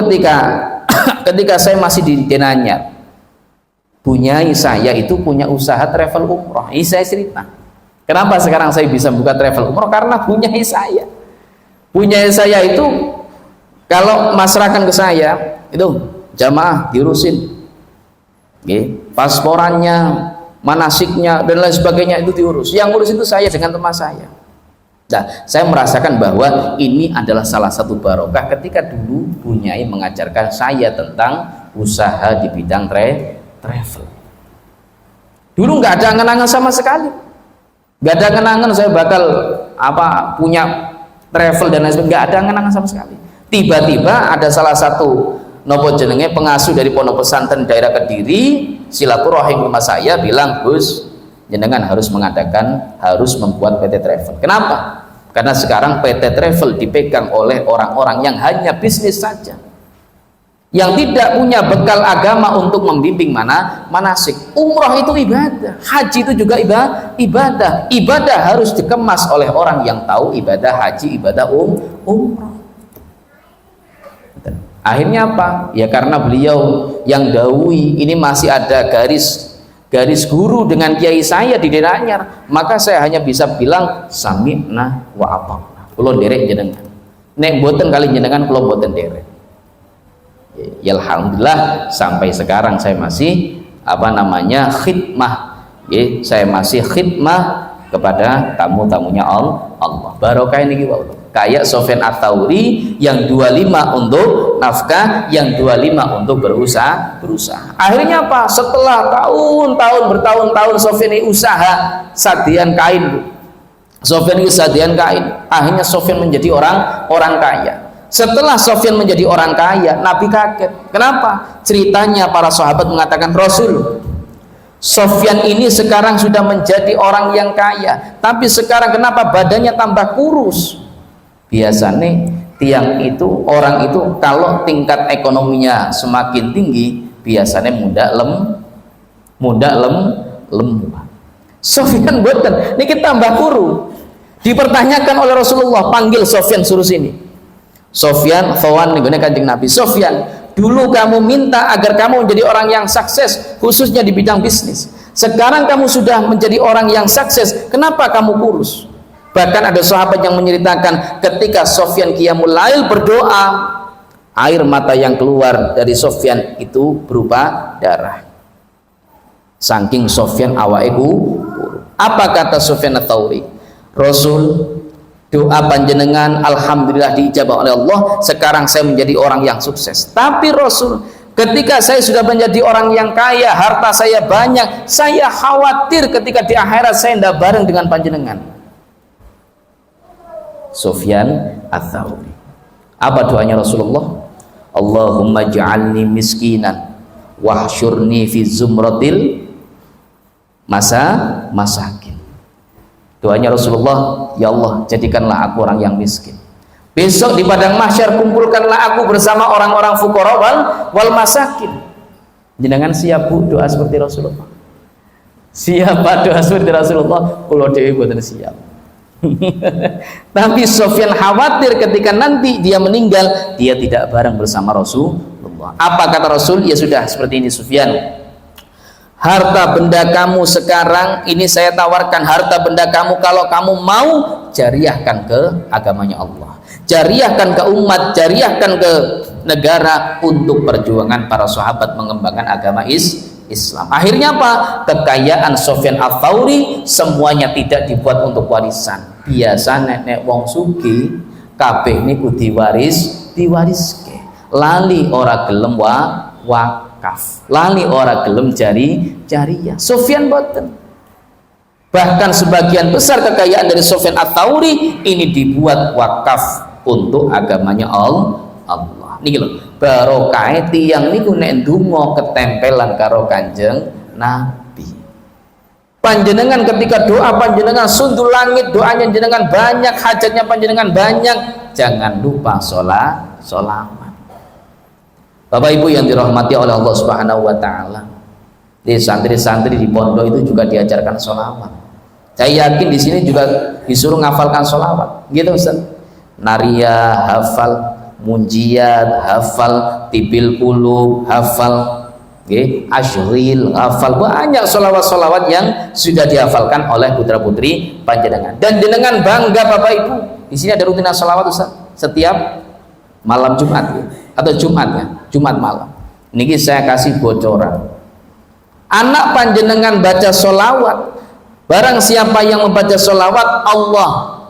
ketika saya masih di Denanyar, bunyai saya itu punya usaha travel umroh. Ini saya cerita. Kenapa sekarang saya bisa buka travel umroh? Karena bunyai saya. Bunyai saya itu kalau masyarakat ke saya itu jamaah diurusin, pasporannya, manasiknya dan lain sebagainya itu diurus. Yang ngurus itu saya dengan teman saya. Nah, saya merasakan bahwa ini adalah salah satu barokah ketika dulu bunyai mengajarkan saya tentang usaha di bidang travel. Dulu nggak ada angan-angan sama sekali. Nggak ada kenangan saya bakal punya travel dan lain sebagainya, nggak ada kenangan sama sekali. Tiba-tiba ada salah satu nopo jenenge pengasuh dari pondok pesantren daerah Kediri silaturahim rumah saya, bilang, Gus, jenengan harus membuat PT Travel. Kenapa? Karena sekarang PT Travel dipegang oleh orang-orang yang hanya bisnis saja, yang tidak punya bekal agama untuk membimbing manasik. Umroh itu ibadah, haji itu juga ibadah harus dikemas oleh orang yang tahu ibadah haji, ibadah umroh. Akhirnya apa? Ya karena beliau yang dahului ini masih ada garis guru dengan kiai saya di daerah Anyar, maka saya hanya bisa bilang sami'na wa ata'na. Kula nderek jenengan. Nek mboten kali jenengan kula mboten nderek. Ya alhamdulillah sampai sekarang saya masih khidmah. Ya, saya masih khidmah kepada tamu-tamunya Allah. Barokah ini Allah. Kayak Sofyan Ats-Tsauri yang 25 untuk nafkah, yang 25 untuk berusaha. Akhirnya apa? Setelah bertahun-tahun Sofyan ini usaha sadian kain, Bu. Sofyan ini sadian kain. Akhirnya Sofyan menjadi orang kaya. Setelah Sofyan menjadi orang kaya, Nabi kaget. Kenapa? Ceritanya para sahabat mengatakan, Rasul, Sofyan ini sekarang sudah menjadi orang yang kaya, tapi sekarang kenapa badannya tambah kurus? Biasanya orang itu kalau tingkat ekonominya semakin tinggi biasanya muda lemah. Sofyan boten niki tambah kuru. Dipertanyakan oleh Rasulullah, panggil Sofyan, suruh sini. Sofyan fawan nih Kanjeng Nabi. Sofyan, dulu kamu minta agar kamu menjadi orang yang sukses khususnya di bidang bisnis. Sekarang kamu sudah menjadi orang yang sukses, kenapa kamu kurus? Bahkan ada sahabat yang menceritakan ketika Sofyan qiyamul lail berdoa, air mata yang keluar dari Sofyan itu berupa darah. Saking Sofyan awaiku. Apa kata Sofyan Ats-Tsauri? Rasul, doa panjenengan alhamdulillah diijabah oleh Allah, sekarang saya menjadi orang yang sukses. Tapi Rasul, ketika saya sudah menjadi orang yang kaya, harta saya banyak, saya khawatir ketika di akhirat saya tidak bareng dengan panjenengan. Sofyan Ats-Tsauri. Apa doanya Rasulullah? Allahumma ja'alni miskinan wahsyurni fi zumratil masakin. Doanya Rasulullah, ya Allah, jadikanlah aku orang yang miskin. Besok di padang mahsyar kumpulkanlah aku bersama orang-orang fuqara wal masakin. Jenengan siap Bu doa seperti Rasulullah? Siapa doa seperti Rasulullah? Kula dhewe mboten siap. Tapi Sofyan khawatir ketika nanti dia meninggal, dia tidak bareng bersama Rasulullah. Apa kata Rasul? Ya sudah, seperti ini Sofyan, harta benda kamu sekarang ini saya tawarkan, harta benda kamu kalau kamu mau jariahkan ke agamanya Allah, jariahkan ke umat, jariahkan ke negara untuk perjuangan para sahabat mengembangkan agama Islam. Akhirnya apa? Kekayaan Sofyan Ats-Tsauri semuanya tidak dibuat untuk warisan. Biasa nenek wong sugih kabeh niku diwariske. Lali ora gelem wakaf, lali ora gelem jariyah. Sofyan boten. Bahkan sebagian besar kekayaan dari Sofyan Ats-Tsauri ini dibuat wakaf untuk agamanya Allah. Niki lho, barokah tiyang niku nek ndonga ketempelan karo Kanjeng Nabi. Panjenengan ketika doa panjenengan sundul langit, doanya jenengan banyak, hajatnya panjenengan banyak, jangan lupa sholawat. Bapak Ibu yang dirahmati oleh Allah Subhanahu wa taala, di santri-santri di pondok itu juga diajarkan sholawat. Saya yakin di sini juga disuruh ngafalkan sholawat, gitu Ustaz. Naria hafal, munjiat hafal, tibil qulub hafal, asyril hafal, banyak sholawat-sholawat yang sudah dihafalkan oleh putra-putri panjenengan. Dan jenengan bangga Bapak Ibu, di sini ada rutinan sholawat Ustaz, setiap malam Jumat atau Jumat malam. Niki saya kasih bocoran. Anak panjenengan baca sholawat, barang siapa yang membaca sholawat, Allah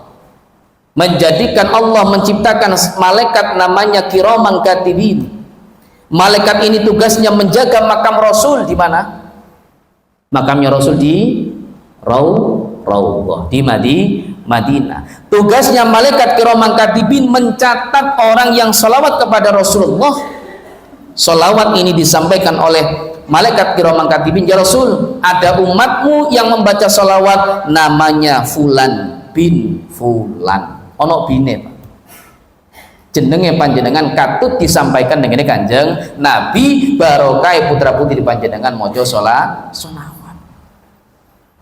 menjadikan, Allah menciptakan malaikat namanya kiraman katibin. Malaikat ini tugasnya menjaga makam Rasul. Di mana? Makamnya Rasul di Raudhah di Madinah. Tugasnya malaikat kiraman katibin mencatat orang yang sholawat kepada Rasulullah. Sholawat ini disampaikan oleh malaikat kiraman katibin, ya Rasul, ada umatmu yang membaca sholawat namanya Fulan bin Fulan. Ono bine, Pak. Jenenge panjenengan katut disampaikan dengan Kanjeng Nabi barokah putra putri panjenengan mojo sholawat.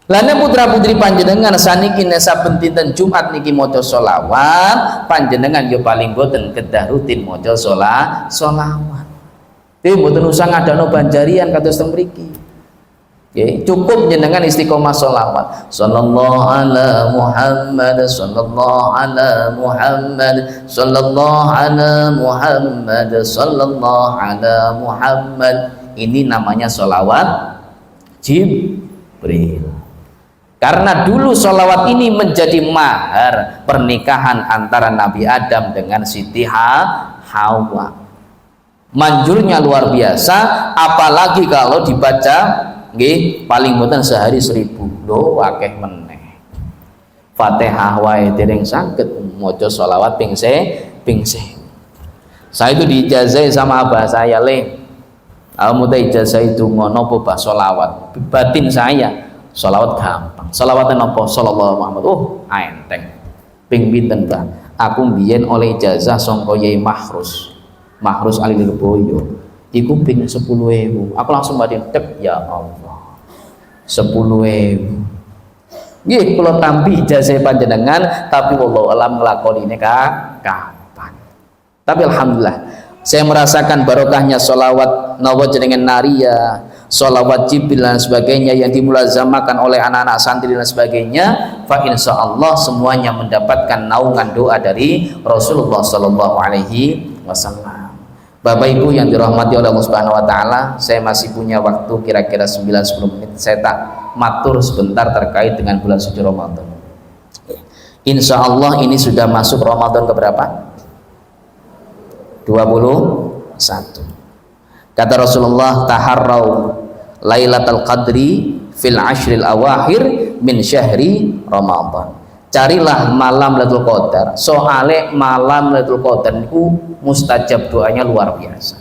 Lana putra putri panjenengan saniki saben dinten Jumat niki mojo sholawat, panjenengan yo paling boten kedah rutin mojo sholawat. Tapi boten usah ngadano banjarian kados teng mriki. Okay. Cukup jenengan istiqomah sholawat. Sallallahu ala Muhammad, sallallahu ala Muhammad, sallallahu ala Muhammad, sallallahu ala Muhammad. Ini namanya sholawat Jibril. Karena dulu sholawat ini menjadi mahar pernikahan antara Nabi Adam dengan Siti Hawa. Manjurnya luar biasa, apalagi kalau dibaca nggih paling boten sehari 1000 lho akeh meneh. Fatihah wae dereng saged maca sholawat ping 1000. Saya itu diijazai sama abah saya, Le. Kamu teh ijazah itu ngono apa bah sholawat? Batin saya sholawat gampang. Sholawatnya napa? Sallallahu Muhammad. Oh, enteng. Ping pinten, Mbah? Aku mbiyen oleh ijazah sangka Yai Mahrus Ali Lirboyo. Iku ping 10.000. Aku langsung batin tek, ya Allah. 10.000. Nggih kula tampi ijazah panjenengan, tapi wallahu alam nglakonine kapan. Tapi alhamdulillah saya merasakan barokahnya sholawat nawa jenengan naria, sholawat Jibril dan sebagainya yang dimulazamakan oleh anak-anak santri dan sebagainya. Fa insyaallah semuanya mendapatkan naungan doa dari Rasulullah sallallahu alaihi wasallam. Bapak Ibu yang dirahmati oleh Allah Subhanahu wa taala, saya masih punya waktu kira-kira 9-10 menit. Saya tak matur sebentar terkait dengan bulan suci Ramadan. Insya Allah ini sudah masuk Ramadan keberapa? 21. Kata Rasulullah, taharrau Lailatul Qadri fil ashril awakhir min syahri Ramadan. Carilah malam Lailatul Qadar. Soale malam Lailatul Qadar niku mustajab doanya luar biasa.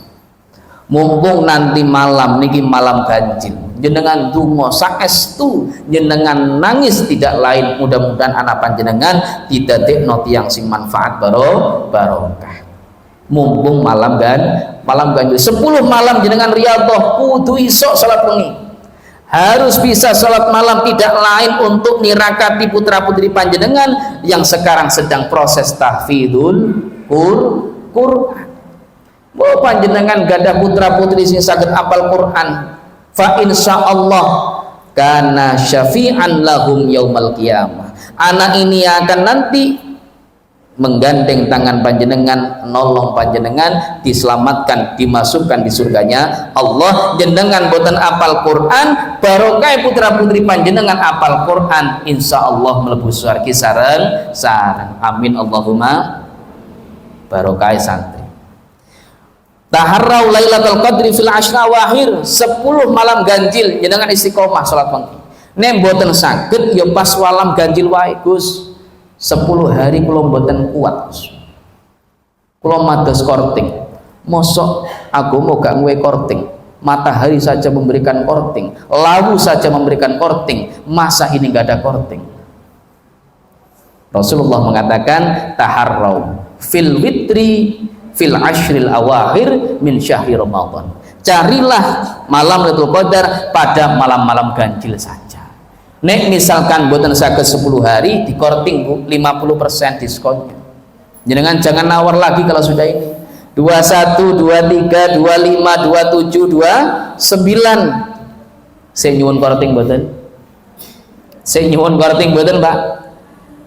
Mumpung nanti malam niki malam ganjil, jenengan donga saestu, jenengan nangis tidak lain mudah-mudahan anak panjenengan didadekno tiyang sing manfaat barokah. Mumpung malam ganjil 10 malam jenengan riyadhah kudu iso salat wengi. Harus bisa salat malam, tidak lain untuk nirakati putra putri panjenengan yang sekarang sedang proses tahfidzul Quran. Oh panjenengan gadah putra putri sing saged apal Quran, fa insyaallah kana syafi'an lahum yaumal qiyamah. Anak ini akan nanti menggandeng tangan panjenengan, nolong panjenengan, diselamatkan, dimasukkan di surganya Allah. Jenengan boten apal Quran, barokah putra putri panjenengan apal Quran, insyaallah mlebu swarga sareng. Amin Allahumma barokah santri. Taharrau Lailatul Qadri fil ashr awakhir, 10 malam ganjil jenengan istiqomah salat pagi. Nek boten saged ya pas malam ganjil wae Gus. 10 hari kula mboten kuat. Kula mados korting. Mosok agama gak ngwe korting. Matahari saja memberikan korting, lawu saja memberikan korting, masa ini gak ada korting. Rasulullah mengatakan taharrau fil witri fil ashril awakhir min syahri Ramadan. Carilah malam Lailatul Qadar pada malam-malam ganjil saja. Nek misalkan boten saged 10 hari di korting Bu, 50% diskonnya. Jenengan jangan nawar lagi kalau sudah ini. 21, 23, 25, 27, 29. Saya nyuwun korting boten? Saya nyuwun korting boten, Pak?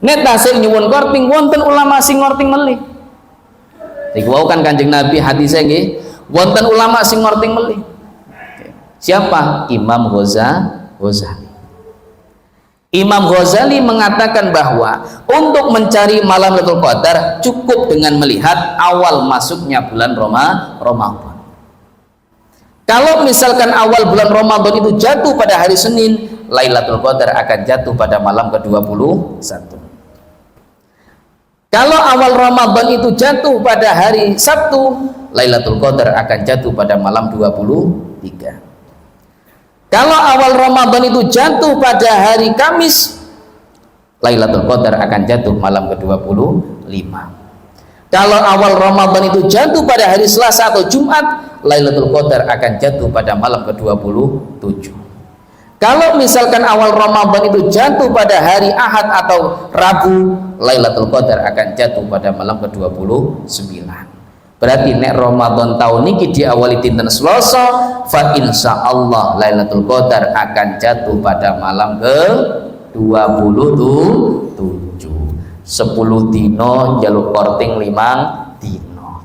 Nek ta saya nyuwun korting wonten ulama sing ngorting melih. Iku wau kan Kanjeng Nabi hadisnya nggih, wonten ulama sing ngorting melih. Siapa? Imam Ghazali. Imam Ghazali mengatakan bahwa untuk mencari malam Lailatul Qadar cukup dengan melihat awal masuknya bulan Ramadan. Kalau misalkan awal bulan Ramadan itu jatuh pada hari Senin, Lailatul Qadar akan jatuh pada malam ke-21. Kalau awal Ramadan itu jatuh pada hari Sabtu, Lailatul Qadar akan jatuh pada malam 23. Kalau awal Ramadan itu jatuh pada hari Kamis, Lailatul Qadar akan jatuh malam ke-25. Kalau awal Ramadan itu jatuh pada hari Selasa atau Jumat, Lailatul Qadar akan jatuh pada malam ke-27. Kalau misalkan awal Ramadan itu jatuh pada hari Ahad atau Rabu, Lailatul Qadar akan jatuh pada malam ke-29. Berarti nek Ramadan tahun ini diawali dinten Selasa, fa insyaallah Lailatul Qadar akan jatuh pada malam ke-27. 10 dino jaluk korting 5 dino.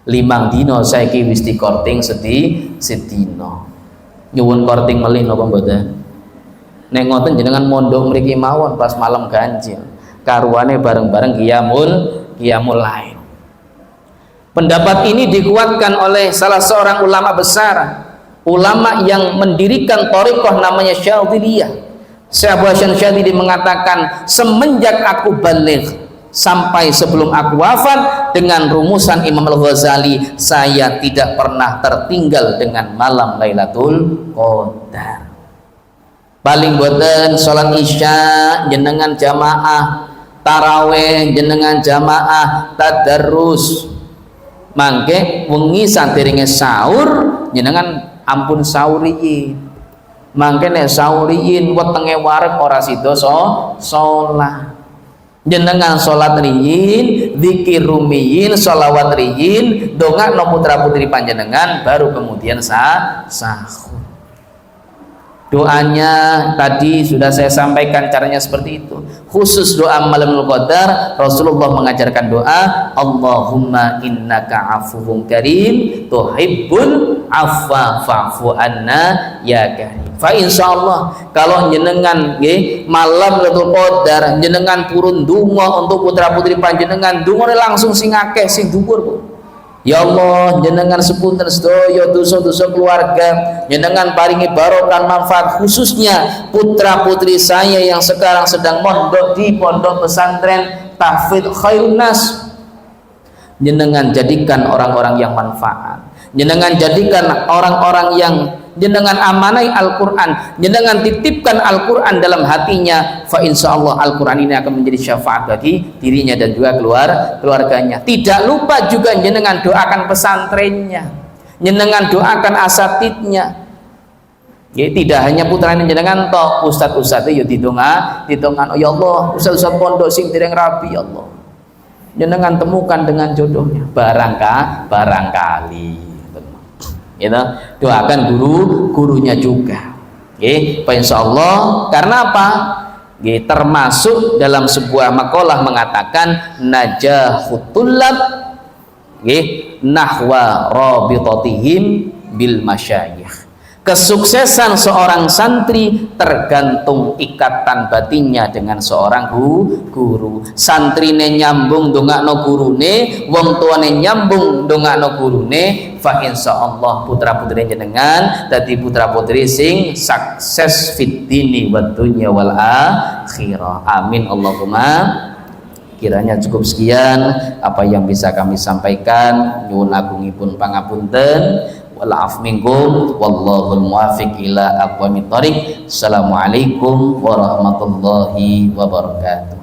5 dino saiki wis di korting sedino. Nyuwun korting melih napa mboten? Nek ngoten jenengan mondok mriki mawon pas malam ganjil. Karuane bareng-bareng qiyamul lail. Pendapat ini dikuatkan oleh salah seorang ulama besar, ulama yang mendirikan thariqah namanya Syadziliyah. Syekh Abu Hasyim Syadzili mengatakan, semenjak aku baligh sampai sebelum aku wafat, dengan rumusan Imam Al-Ghazali, saya tidak pernah tertinggal dengan malam Lailatul Qadar. Paling boten salat Isya jenengan jamaah, tarawih jenengan jamaah, tadarrus. Mangke wengi sanderenge sahur jenengan ampun sahuriyin. Mangke nek sahuriyin wetenge wareg ora sida salat. Jenengan salat riyin, zikir rumiyin, sholawat riyin, dongakno putra-putri panjenengan, baru kemudian sahur. Doanya tadi sudah saya sampaikan caranya seperti itu. Khusus doa malamul qadar, Rasulullah mengajarkan doa, Allahumma innaka afuwun karim tuhibbul afwa fa'fu anna ya karim. Fa insyaallah kalau jenengan nggih malam Lailatul Qadar jenengan purun donga untuk putra-putri panjenengan, dungane langsung sing akeh sing dhuwur, Bu. Ya Allah, jenengan sepunten sedaya dosa-dosa keluarga, jenengan paringi barokah manfaat, khususnya putra-putri saya yang sekarang sedang mondok di pondok pesantren Tahfidz Khairun Nas. Jenengan jadikan orang-orang yang manfaat, jenengan jadikan orang-orang yang jenengan amanai Al-Quran, jenengan titipkan Al-Quran dalam hatinya, fa insyaallah Al-Quran ini akan menjadi syafaat bagi dirinya dan juga keluarganya. Tidak lupa juga jenengan doakan pesantrennya, jenengan doakan asatidnya. Ya, tidak hanya putrane jenengan tok, ustaz-ustaz ya didonga, oh ya Allah, ustaz-ustaz pondok sing dereng rabi ya Allah, jenengan temukan dengan jodohnya, barangkali. Gitu. Doakan gurunya juga. Oke, insyaallah. Karena apa? Termasuk dalam sebuah makalah mengatakan najahut tullab nahwa rabitatihim bil masyayikh. Kesuksesan seorang santri tergantung ikatan batinnya dengan seorang guru. Santrine nyambung dongakno gurune, wong tuane nyambung dongakno gurune, fa insyaallah putra-putri jenengan dadi putra-putri sing sukses fid dini wad dunya wal akhirah. Amin Allahumma. Kiranya cukup sekian apa yang bisa kami sampaikan, nyuwun agungipun pangapunten. Wal-af minkum wallahul muwaffiq ila aqwamit thoriq. Assalamualaikum warahmatullahi wabarakatuh.